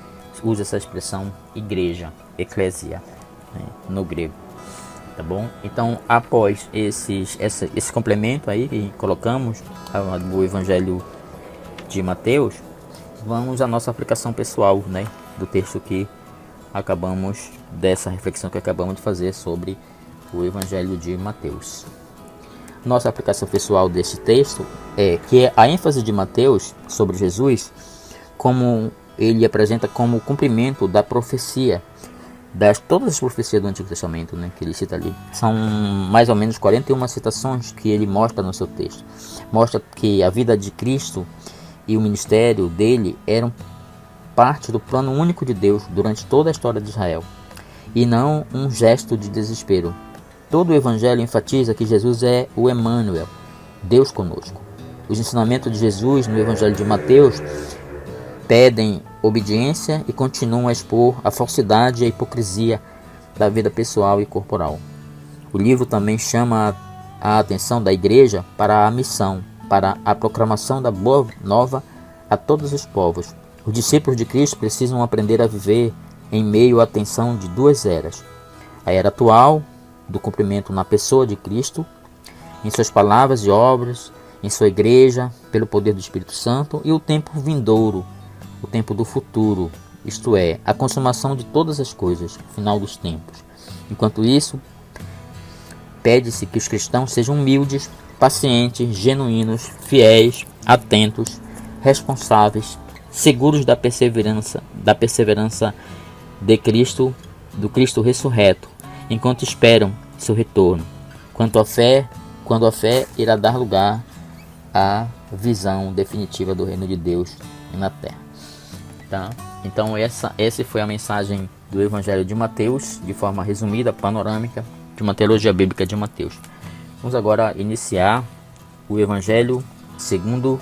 usa essa expressão igreja, eclésia, né, no grego. Tá bom? Então, após esse complemento aí que colocamos do evangelho de Mateus, vamos à nossa aplicação pessoal, né, do texto que acabamos, dessa reflexão que acabamos de fazer sobre o evangelho de Mateus. Nossa aplicação pessoal deste texto é que a ênfase de Mateus sobre Jesus, como ele apresenta como cumprimento da profecia, todas as profecias do Antigo Testamento, né, que ele cita ali. São mais ou menos 41 citações que ele mostra no seu texto. Mostra que a vida de Cristo e o ministério dele eram parte do plano único de Deus durante toda a história de Israel, e não um gesto de desespero. Todo o evangelho enfatiza que Jesus é o Emmanuel, Deus conosco. Os ensinamentos de Jesus no evangelho de Mateus pedem obediência e continuam a expor a falsidade e a hipocrisia da vida pessoal e corporal. O livro também chama a atenção da igreja para a missão, para a proclamação da boa nova a todos os povos. Os discípulos de Cristo precisam aprender a viver em meio à tensão de duas eras: a era atual, do cumprimento na pessoa de Cristo, em suas palavras e obras, em sua igreja, pelo poder do Espírito Santo, e o tempo vindouro, o tempo do futuro, isto é, a consumação de todas as coisas, o final dos tempos. Enquanto isso, pede-se que os cristãos sejam humildes, pacientes, genuínos, fiéis, atentos, responsáveis, seguros da perseverança de Cristo, do Cristo ressurreto, enquanto esperam seu retorno. Quando a fé irá dar lugar à visão definitiva do reino de Deus na terra. Tá? Então essa foi a mensagem do Evangelho de Mateus, de forma resumida, panorâmica, de uma teologia bíblica de Mateus. Vamos agora iniciar o Evangelho segundo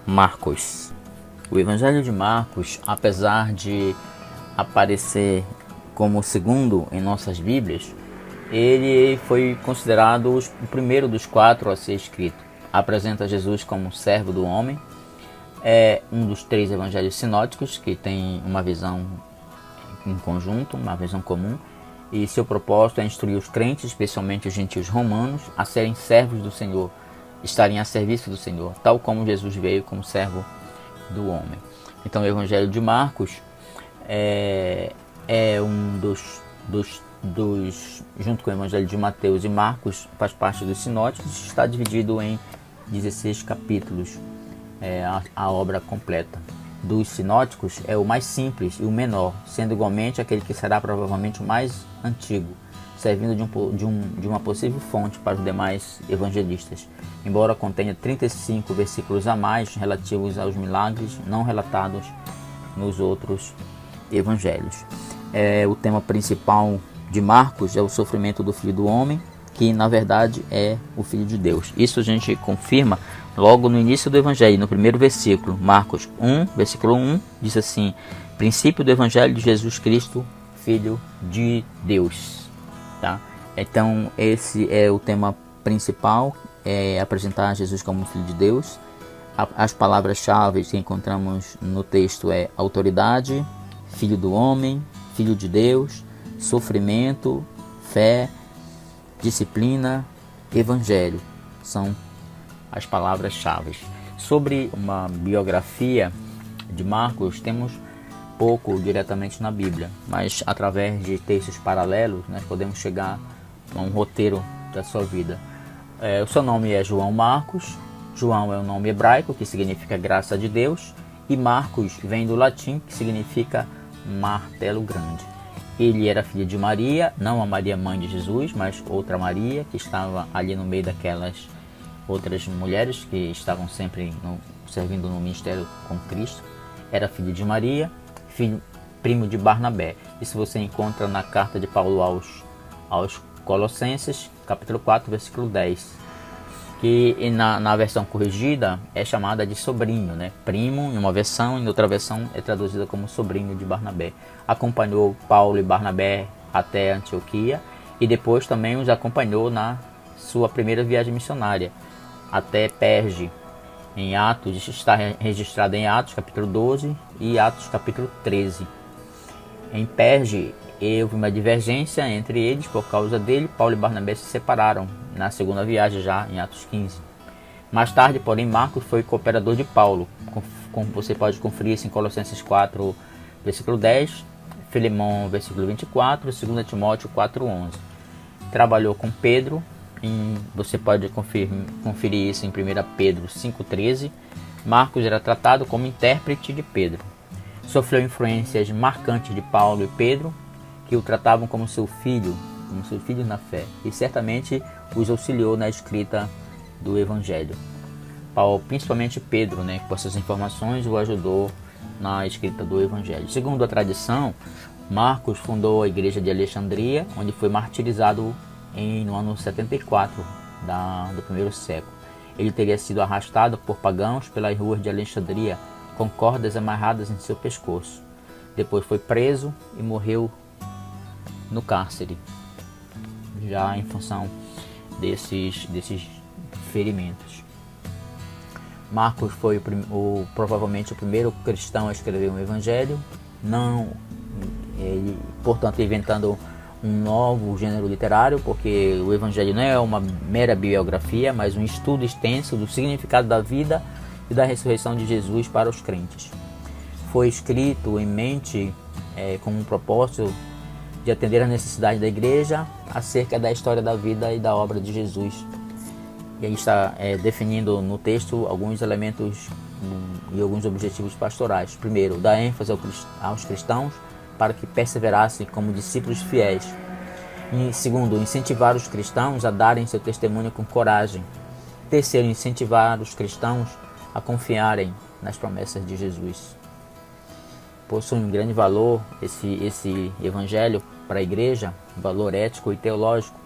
Marcos. O Evangelho de Marcos, apesar de aparecer como segundo em nossas Bíblias, ele foi considerado o primeiro dos 4 a ser escrito. Apresenta Jesus como servo do homem. É um dos 3 evangelhos sinóticos que tem uma visão em conjunto, uma visão comum, e seu propósito é instruir os crentes, especialmente os gentios romanos, a serem servos do Senhor, estarem a serviço do Senhor, tal como Jesus veio como servo do homem. Então o Evangelho de Marcos é um dos junto com o Evangelho de Mateus e Marcos, faz parte dos sinóticos, está dividido em 16 capítulos, a obra completa. Dos sinóticos é o mais simples e o menor, sendo igualmente aquele que será provavelmente o mais antigo, servindo de uma possível fonte para os demais evangelistas, embora contenha 35 versículos a mais relativos aos milagres não relatados nos outros evangelhos. O tema principal de Marcos é o sofrimento do Filho do Homem, que na verdade é o Filho de Deus. Isso a gente confirma logo no início do Evangelho, no primeiro versículo. Marcos 1, versículo 1, diz assim: princípio do Evangelho de Jesus Cristo, Filho de Deus. Tá? Então esse é o tema principal, apresentar Jesus como Filho de Deus. As palavras-chave que encontramos no texto é autoridade, Filho do Homem, Filho de Deus, sofrimento, fé, disciplina, evangelho. São as palavras-chave. Sobre uma biografia de Marcos, temos pouco diretamente na Bíblia, mas através de textos paralelos, podemos chegar a um roteiro da sua vida. O seu nome é João Marcos. João é um nome hebraico que significa graça de Deus, e Marcos vem do latim, que significa martelo grande. Ele era filho de Maria, não a Maria mãe de Jesus, mas outra Maria, que estava ali no meio daquelas outras mulheres que estavam sempre servindo no ministério com Cristo. Era filho de Maria, primo de Barnabé. Isso você encontra na carta de Paulo aos Colossenses, capítulo 4, versículo 10. Que na versão corrigida é chamada de sobrinho, primo em uma versão, e em outra versão é traduzida como sobrinho de Barnabé. Acompanhou Paulo e Barnabé até Antioquia e depois também os acompanhou na sua primeira viagem missionária até Perge. Em Atos, está registrado em Atos capítulo 12 e Atos capítulo 13. Em Perge houve uma divergência entre eles. Por causa dele, Paulo e Barnabé se separaram na segunda viagem, já em Atos 15. Mais tarde, porém, Marcos foi cooperador de Paulo, como você pode conferir isso em Colossenses 4, versículo 10, Filemão, versículo 24, 2 Timóteo 4:11. Trabalhou com Pedro, você pode conferir isso em 1 Pedro 5:13. Marcos era tratado como intérprete de Pedro. Sofreu influências marcantes de Paulo e Pedro, que o tratavam como seu filho na fé, e certamente os auxiliou na escrita do Evangelho. Paulo, principalmente Pedro, com essas informações, o ajudou na escrita do Evangelho. Segundo a tradição, Marcos fundou a igreja de Alexandria, onde foi martirizado no ano 74 do primeiro século. Ele teria sido arrastado por pagãos pelas ruas de Alexandria, com cordas amarradas em seu pescoço. Depois foi preso e morreu no cárcere, já em função desses ferimentos. Marcos foi provavelmente o primeiro cristão a escrever um evangelho, portanto inventando um novo gênero literário, porque o evangelho não é uma mera biografia, mas um estudo extenso do significado da vida e da ressurreição de Jesus para os crentes. Foi escrito em mente com um propósito de atender a necessidade da igreja acerca da história da vida e da obra de Jesus. E aí está definindo no texto alguns elementos e alguns objetivos pastorais. Primeiro, dar ênfase aos cristãos para que perseverassem como discípulos fiéis. E segundo, incentivar os cristãos a darem seu testemunho com coragem. Terceiro, incentivar os cristãos a confiarem nas promessas de Jesus. Possui um grande valor esse evangelho para a igreja, valor ético e teológico.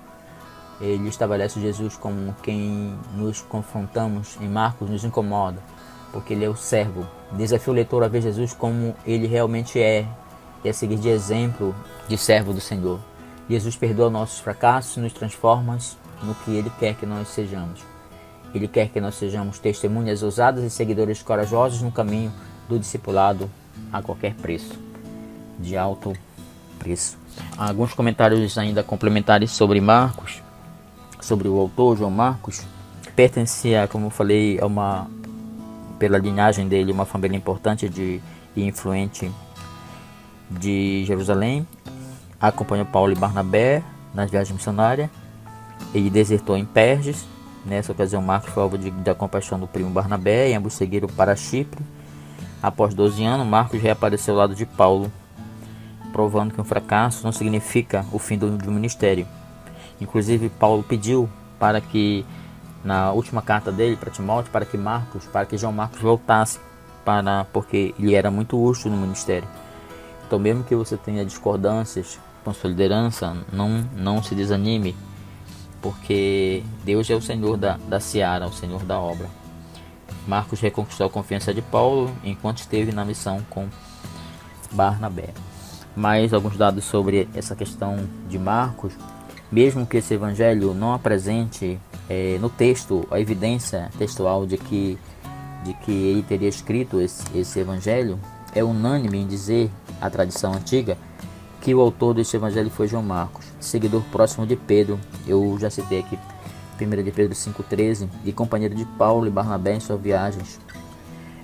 Ele estabelece Jesus como quem nos confrontamos em Marcos nos incomoda, porque ele é o servo. Desafia o leitor a ver Jesus como ele realmente é, e a seguir de exemplo de servo do Senhor. Jesus perdoa nossos fracassos e nos transforma no que ele quer que nós sejamos. Ele quer que nós sejamos testemunhas ousadas e seguidores corajosos no caminho do discipulado a qualquer preço, de alto preço. Alguns comentários ainda complementares sobre Marcos, sobre o autor João Marcos. Pertencia, como eu falei, pela linhagem dele, uma família importante e influente de Jerusalém. acompanhou Paulo e Barnabé nas viagens missionárias. Ele desertou em Perges. Nessa ocasião, Marcos foi alvo da compaixão do primo Barnabé e ambos seguiram para Chipre. Após 12 anos, Marcos reapareceu ao lado de Paulo, provando que um fracasso não significa o fim do ministério. Inclusive, Paulo pediu para que, na última carta dele para Timóteo, para que João Marcos voltasse, porque ele era muito útil no ministério. Então, mesmo que você tenha discordâncias com sua liderança, não se desanime, porque Deus é o Senhor da seara, o Senhor da obra. Marcos reconquistou a confiança de Paulo enquanto esteve na missão com Barnabé. Mais alguns dados sobre essa questão de Marcos. Mesmo que esse evangelho não apresente no texto a evidência textual de que ele teria escrito esse evangelho, é unânime em dizer a tradição antiga que o autor desse evangelho foi João Marcos, seguidor próximo de Pedro. Eu já citei aqui 1 de Pedro 5,13, e companheiro de Paulo e Barnabé em suas viagens.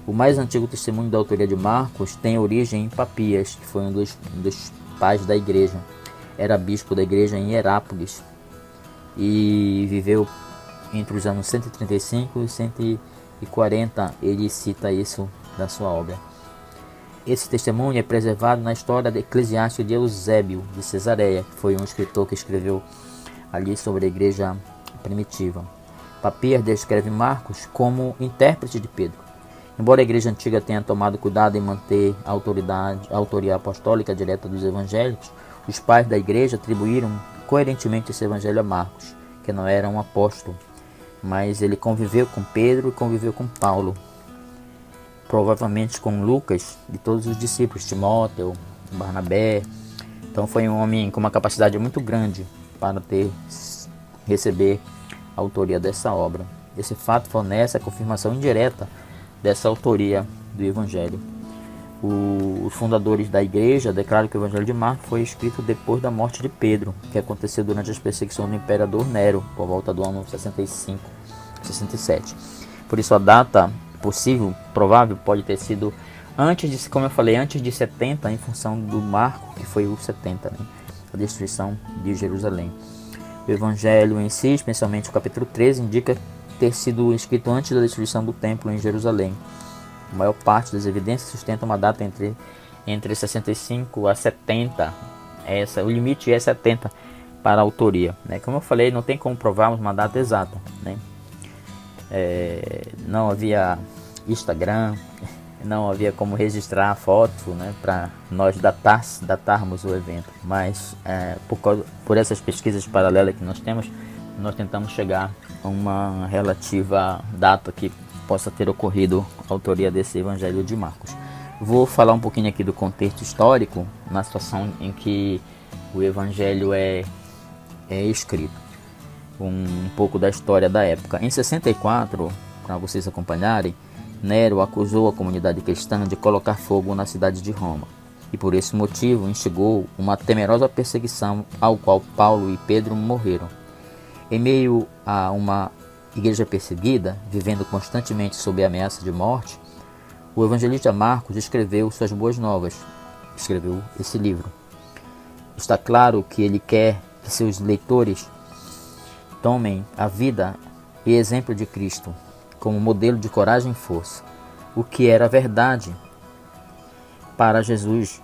O mais antigo testemunho da autoria de Marcos tem origem em Papias, que foi um dos pais da igreja. Era bispo da igreja em Herápolis e viveu entre os anos 135 e 140. Ele cita isso da sua obra. Esse testemunho é preservado na história eclesiástica de Eusébio de Cesareia, que foi um escritor que escreveu ali sobre a igreja primitiva. Papias descreve Marcos como intérprete de Pedro. Embora a igreja antiga tenha tomado cuidado em manter a autoria apostólica direta dos evangelhos, os pais da igreja atribuíram coerentemente esse evangelho a Marcos, que não era um apóstolo, mas ele conviveu com Pedro e conviveu com Paulo, provavelmente com Lucas e todos os discípulos, Timóteo, Barnabé. Então foi um homem com uma capacidade muito grande para receber a autoria dessa obra. Esse fato fornece a confirmação indireta dessa autoria do Evangelho. Os fundadores da igreja declaram que o Evangelho de Marcos foi escrito depois da morte de Pedro, que aconteceu durante as perseguições do imperador Nero, por volta do ano 65, 67. Por isso a data possível, provável, pode ter sido antes de 70, em função do marco que foi o 70, a destruição de Jerusalém. O Evangelho em si, especialmente o capítulo 13, indica ter sido escrito antes da destruição do templo em Jerusalém. A maior parte das evidências sustenta uma data entre 65 a 70. O limite é 70 para a autoria. Como eu falei, não tem como provarmos uma data exata. Não havia Instagram, não havia como registrar a foto, para nós datarmos o evento. Mas por essas pesquisas paralelas que nós temos, nós tentamos chegar a uma relativa data que possa ter ocorrido a autoria desse Evangelho de Marcos. Vou falar um pouquinho aqui do contexto histórico, na situação em que o Evangelho é escrito. Um pouco da história da época. Em 64, para vocês acompanharem, Nero acusou a comunidade cristã de colocar fogo na cidade de Roma, e por esse motivo instigou uma temerosa perseguição ao qual Paulo e Pedro morreram. Em meio a uma igreja perseguida, vivendo constantemente sob a ameaça de morte, o evangelista Marcos escreveu suas boas novas, escreveu esse livro. Está claro que ele quer que seus leitores tomem a vida e exemplo de Cristo como modelo de coragem e força. O que era verdade para Jesus,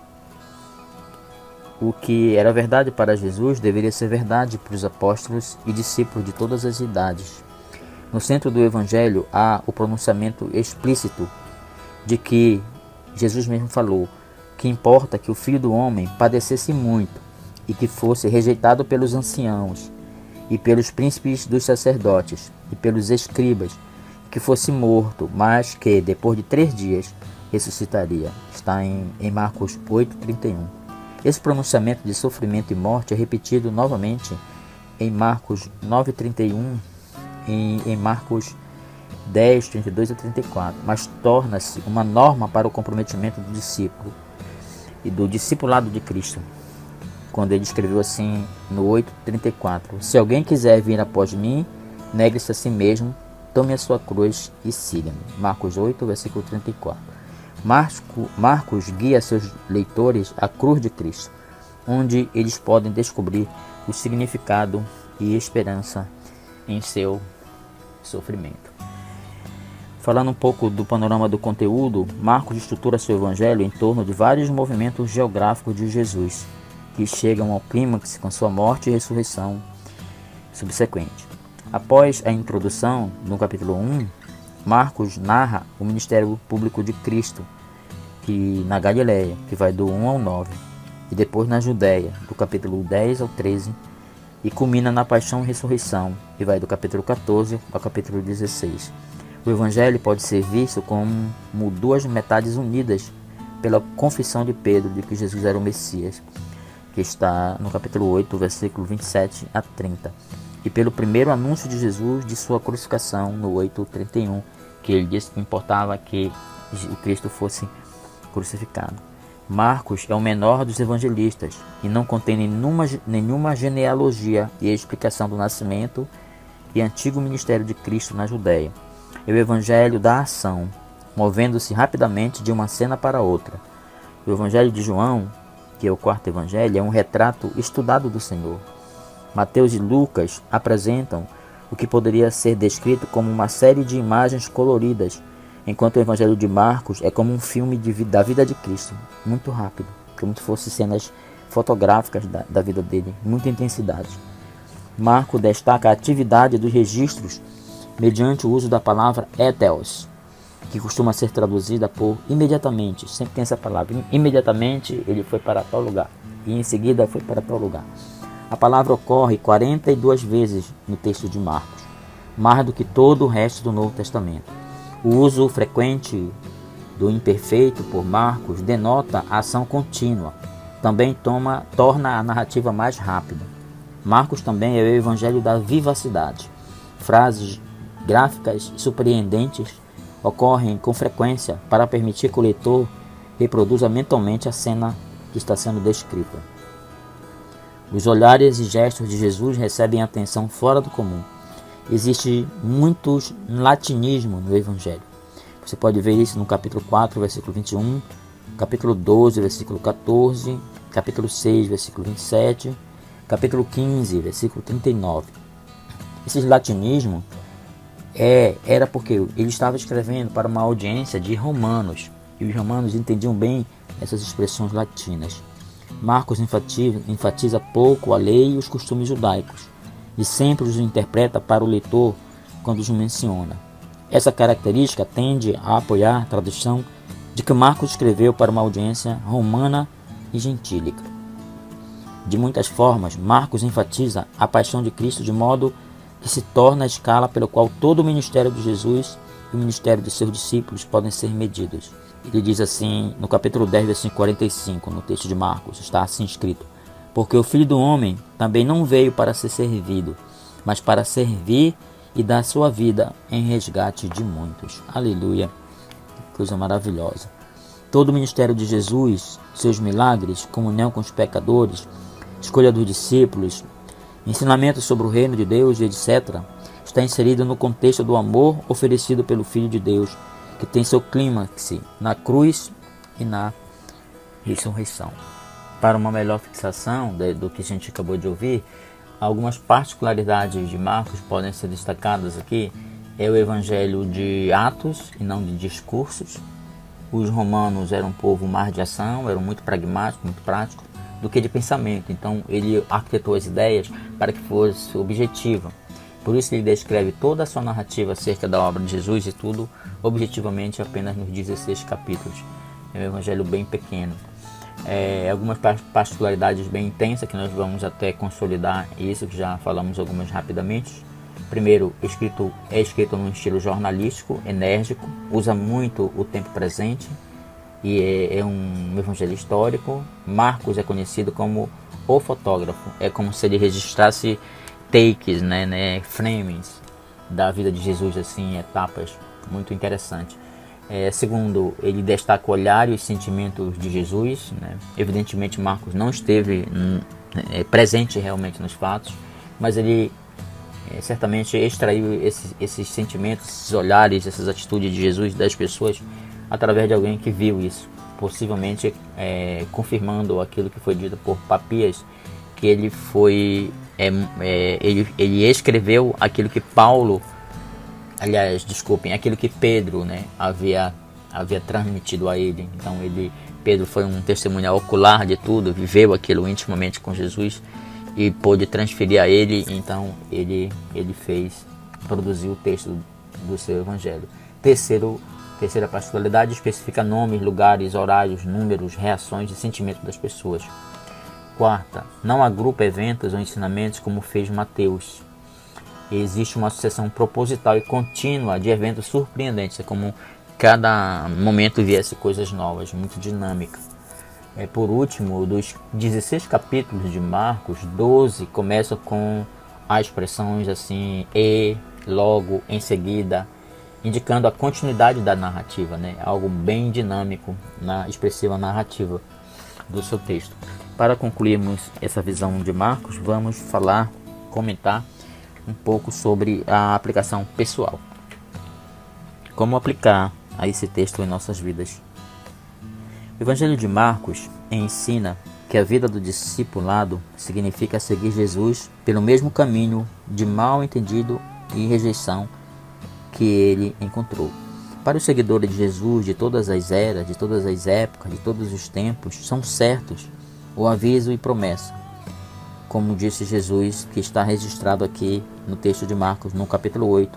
deveria ser verdade para os apóstolos e discípulos de todas as idades. No centro do Evangelho há o pronunciamento explícito de que Jesus mesmo falou que importa que o Filho do Homem padecesse muito e que fosse rejeitado pelos anciãos e pelos príncipes dos sacerdotes e pelos escribas, que fosse morto, mas que depois de 3 dias ressuscitaria. Está em Marcos 8:31. Esse pronunciamento de sofrimento e morte é repetido novamente em Marcos 9:31 e em Marcos 10:32 a 34, mas torna-se uma norma para o comprometimento do discípulo e do discipulado de Cristo, quando ele escreveu assim no 8:34: se alguém quiser vir após mim, negue-se a si mesmo, tome a sua cruz e siga-me. Marcos 8, versículo 34. Marcos guia seus leitores à cruz de Cristo. onde eles podem descobrir o significado e esperança em seu sofrimento. Falando um pouco do panorama do conteúdo, Marcos estrutura seu evangelho em torno de vários movimentos geográficos de Jesus, que chegam ao clímax com sua morte e ressurreição subsequente. Após a introdução, no capítulo 1, Marcos narra o ministério público de Cristo, que na Galileia, que vai do 1 ao 9, e depois na Judéia, do capítulo 10 ao 13, e culmina na paixão e ressurreição, e vai do capítulo 14 ao capítulo 16. O Evangelho pode ser visto como duas metades unidas pela confissão de Pedro de que Jesus era o Messias, que está no capítulo 8, versículo 27 a 30, e pelo primeiro anúncio de Jesus de sua crucificação no 8:31, que ele disse que importava que o Cristo fosse crucificado. Marcos é o menor dos evangelistas e não contém nenhuma genealogia e explicação do nascimento e antigo ministério de Cristo na Judéia. É o evangelho da ação, movendo-se rapidamente de uma cena para outra. O evangelho de João, que é o quarto evangelho, é um retrato estudado do Senhor. Mateus e Lucas apresentam o que poderia ser descrito como uma série de imagens coloridas, enquanto o evangelho de Marcos é como um filme da vida de Cristo, muito rápido, como se fossem cenas fotográficas da vida dele, muita intensidade. Marcos destaca a atividade dos registros mediante o uso da palavra éteos, que costuma ser traduzida por imediatamente. Sempre tem essa palavra, imediatamente ele foi para tal lugar, e em seguida foi para tal lugar. A palavra ocorre 42 vezes no texto de Marcos, mais do que todo o resto do Novo Testamento. O uso frequente do imperfeito por Marcos denota a ação contínua, também torna a narrativa mais rápida. Marcos também é o evangelho da vivacidade. Frases gráficas e surpreendentes ocorrem com frequência para permitir que o leitor reproduza mentalmente a cena que está sendo descrita. Os olhares e gestos de Jesus recebem atenção fora do comum. Existe muitos latinismo no Evangelho. Você pode ver isso no capítulo 4, versículo 21, capítulo 12, versículo 14, capítulo 6, versículo 27, capítulo 15, versículo 39. Esse latinismo era porque ele estava escrevendo para uma audiência de romanos, e os romanos entendiam bem essas expressões latinas. Marcos enfatiza pouco a lei e os costumes judaicos, e sempre os interpreta para o leitor quando os menciona. Essa característica tende a apoiar a tradição de que Marcos escreveu para uma audiência romana e gentílica. De muitas formas, Marcos enfatiza a paixão de Cristo de modo que se torna a escala pela qual todo o ministério de Jesus e o ministério de seus discípulos podem ser medidos. Ele diz assim, no capítulo 10, versículo 45, no texto de Marcos, está assim escrito: porque o Filho do Homem também não veio para ser servido, mas para servir e dar sua vida em resgate de muitos. Aleluia, que coisa maravilhosa. Todo o ministério de Jesus, seus milagres, comunhão com os pecadores, escolha dos discípulos, ensinamento sobre o reino de Deus, etc., está inserido no contexto do amor oferecido pelo Filho de Deus, que tem seu clímax na cruz e na ressurreição. Para uma melhor fixação do que a gente acabou de ouvir, algumas particularidades de Marcos podem ser destacadas aqui. É o evangelho de atos e não de discursos. Os romanos eram um povo mais de ação, eram muito pragmáticos, muito práticos, do que de pensamento. Então ele arquitetou as ideias para que fosse objetiva. Por isso ele descreve toda a sua narrativa acerca da obra de Jesus e tudo objetivamente apenas nos 16 capítulos. É um evangelho bem pequeno. Algumas particularidades bem intensas que nós vamos até consolidar isso, que já falamos algumas rapidamente. Primeiro, é escrito num estilo jornalístico, enérgico, usa muito o tempo presente e é um evangelho histórico. Marcos é conhecido como o fotógrafo, é como se ele registrasse takes, frames da vida de Jesus, assim, etapas, muito interessante. Segundo, ele destaca o olhar e os sentimentos de Jesus, Evidentemente Marcos não esteve presente realmente nos fatos, mas ele certamente extraiu esses sentimentos, esses olhares, essas atitudes de Jesus das pessoas através de alguém que viu isso. possivelmente confirmando aquilo que foi dito por Papias, que ele foi ele escreveu aquilo que Paulo, aliás, desculpem, aquilo que Pedro, né, havia transmitido a ele. Então Pedro foi um testemunha ocular de tudo, viveu aquilo intimamente com Jesus e pôde transferir a ele. Então ele produziu o texto do seu evangelho. Terceira particularidade, especifica nomes, lugares, horários, números, reações e sentimentos das pessoas. Quarta, não agrupa eventos ou ensinamentos como fez Mateus. Existe uma sucessão proposital e contínua de eventos surpreendentes, é como cada momento viesse coisas novas, muito dinâmica. Por último, dos 16 capítulos de Marcos, 12 começam com as expressões assim, e, logo, em seguida, indicando a continuidade da narrativa, né? Algo bem dinâmico na expressiva narrativa do seu texto. Para concluirmos essa visão de Marcos, vamos comentar um pouco sobre a aplicação pessoal. Como aplicar a esse texto em nossas vidas? O Evangelho de Marcos ensina que a vida do discipulado significa seguir Jesus pelo mesmo caminho de mal entendido e rejeição que ele encontrou. Para os seguidores de Jesus de todas as eras, de todas as épocas, de todos os tempos, são certos o aviso e promessa, como disse Jesus, que está registrado aqui no texto de Marcos, no capítulo 8,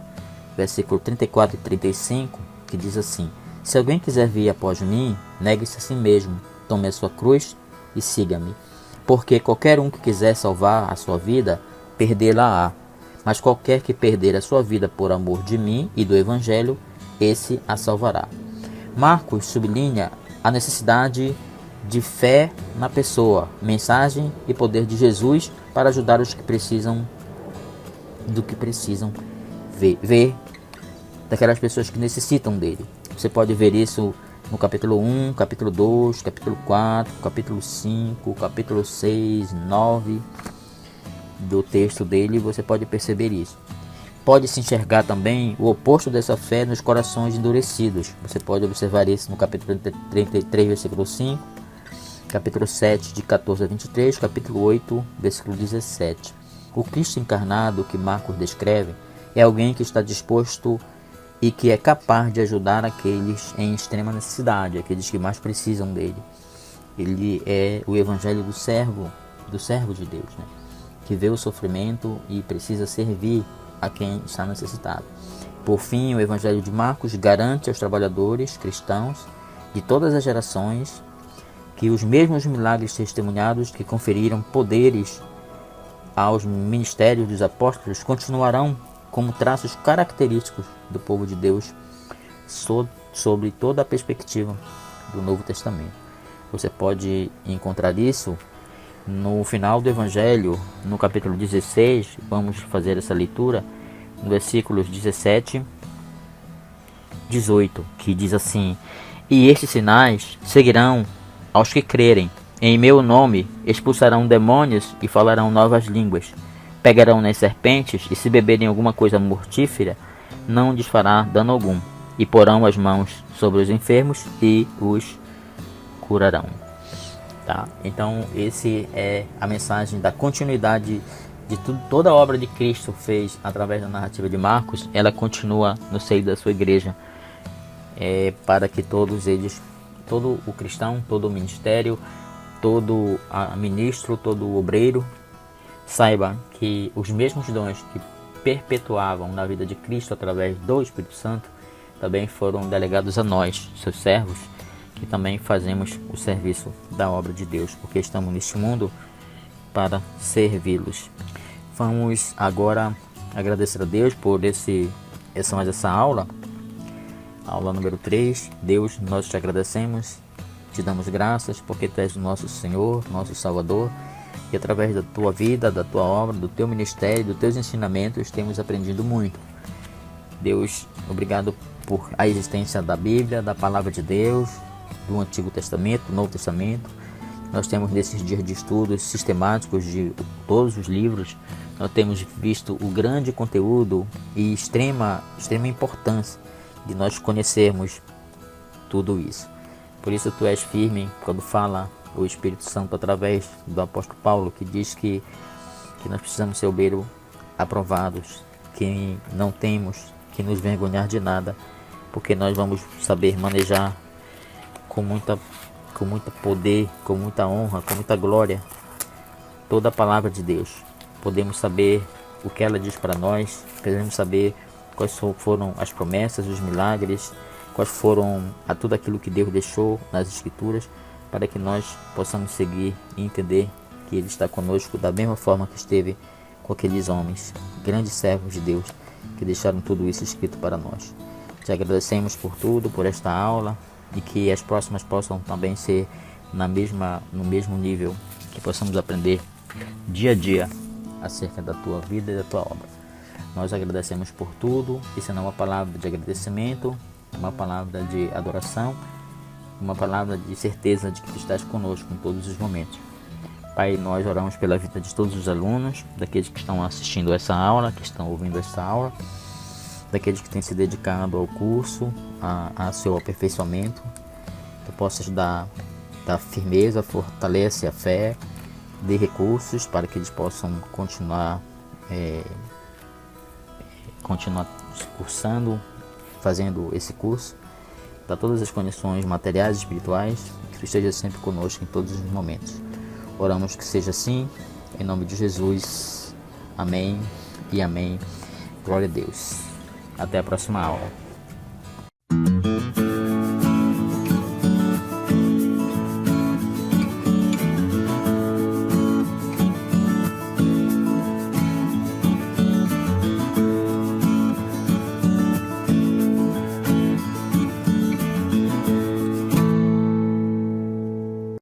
versículo 34 e 35, que diz assim: se alguém quiser vir após mim, negue-se a si mesmo, tome a sua cruz e siga-me. Porque qualquer um que quiser salvar a sua vida, perdê-la-á. Mas qualquer que perder a sua vida por amor de mim e do Evangelho, esse a salvará. Marcos sublinha a necessidade de fé na pessoa, mensagem e poder de Jesus para ajudar os que precisam ver daquelas pessoas que necessitam dele. Você pode ver isso no capítulo 1, capítulo 2, capítulo 4, capítulo 5, capítulo 6, 9 do texto dele. Você pode perceber isso. Pode-se enxergar também o oposto dessa fé nos corações endurecidos. Você pode observar isso no capítulo 33, versículo 5, capítulo 7, de 14 a 23, capítulo 8, versículo 17. O Cristo encarnado que Marcos descreve é alguém que está disposto e que é capaz de ajudar aqueles em extrema necessidade, aqueles que mais precisam dele. Ele é o evangelho do servo de Deus, né? Que vê o sofrimento e precisa servir a quem está necessitado. Por fim, o evangelho de Marcos garante aos trabalhadores cristãos de todas as gerações que os mesmos milagres testemunhados que conferiram poderes aos ministérios dos apóstolos continuarão como traços característicos do povo de Deus sobre toda a perspectiva do Novo Testamento. Você pode encontrar isso no final do Evangelho, no capítulo 16, vamos fazer essa leitura, no versículos 17 e 18, que diz assim: e estes sinais seguirão aos que crerem. Em meu nome expulsarão demônios e falarão novas línguas. Pegarão nas serpentes e se beberem alguma coisa mortífera, não lhes fará dano algum. E porão as mãos sobre os enfermos e os curarão. Tá? Então, esse é a mensagem da continuidade de toda a obra de Cristo fez através da narrativa de Marcos. Ela continua no seio da sua igreja, para que todos eles, todo o cristão, todo o ministério, todo ministro, todo o obreiro, saiba que os mesmos dons que perpetuavam na vida de Cristo através do Espírito Santo também foram delegados a nós, seus servos, que também fazemos o serviço da obra de Deus, porque estamos neste mundo para servi-los. Vamos agora agradecer a Deus por essa aula número 3. Deus, nós te agradecemos, te damos graças porque tu és o nosso Senhor, nosso Salvador, e através da tua vida, da tua obra, do teu ministério, dos teus ensinamentos, temos aprendido muito. Deus, obrigado por a existência da Bíblia, da Palavra de Deus, do Antigo Testamento, do Novo Testamento. Nós temos nesses dias de estudos sistemáticos de todos os livros, nós temos visto o grande conteúdo e extrema importância de nós conhecermos tudo isso. Por isso tu és firme quando fala o Espírito Santo através do apóstolo Paulo, que diz que nós precisamos ser obreiros aprovados, que não temos que nos envergonhar de nada, porque nós vamos saber manejar com muita poder, com muita honra, com muita glória, toda a palavra de Deus. Podemos saber o que ela diz para nós, podemos saber quais foram as promessas, os milagres, quais foram tudo aquilo que Deus deixou nas Escrituras, para que nós possamos seguir e entender que Ele está conosco da mesma forma que esteve com aqueles homens, grandes servos de Deus, que deixaram tudo isso escrito para nós. Te agradecemos por tudo, por esta aula, e que as próximas possam também ser no mesmo nível, que possamos aprender dia a dia acerca da tua vida e da tua obra. Nós agradecemos por tudo, isso é uma palavra de agradecimento, uma palavra de adoração, uma palavra de certeza de que tu estás conosco em todos os momentos. Pai, nós oramos pela vida de todos os alunos, daqueles que estão assistindo essa aula, que estão ouvindo essa aula, daqueles que têm se dedicado ao curso, a seu aperfeiçoamento. Tu possas dar firmeza, fortalece a fé, dê recursos para que eles possam continuar cursando, fazendo esse curso. Dá todas as condições materiais e espirituais, que tu esteja sempre conosco em todos os momentos. Oramos que seja assim, em nome de Jesus. Amém e amém. Glória a Deus. Até a próxima aula.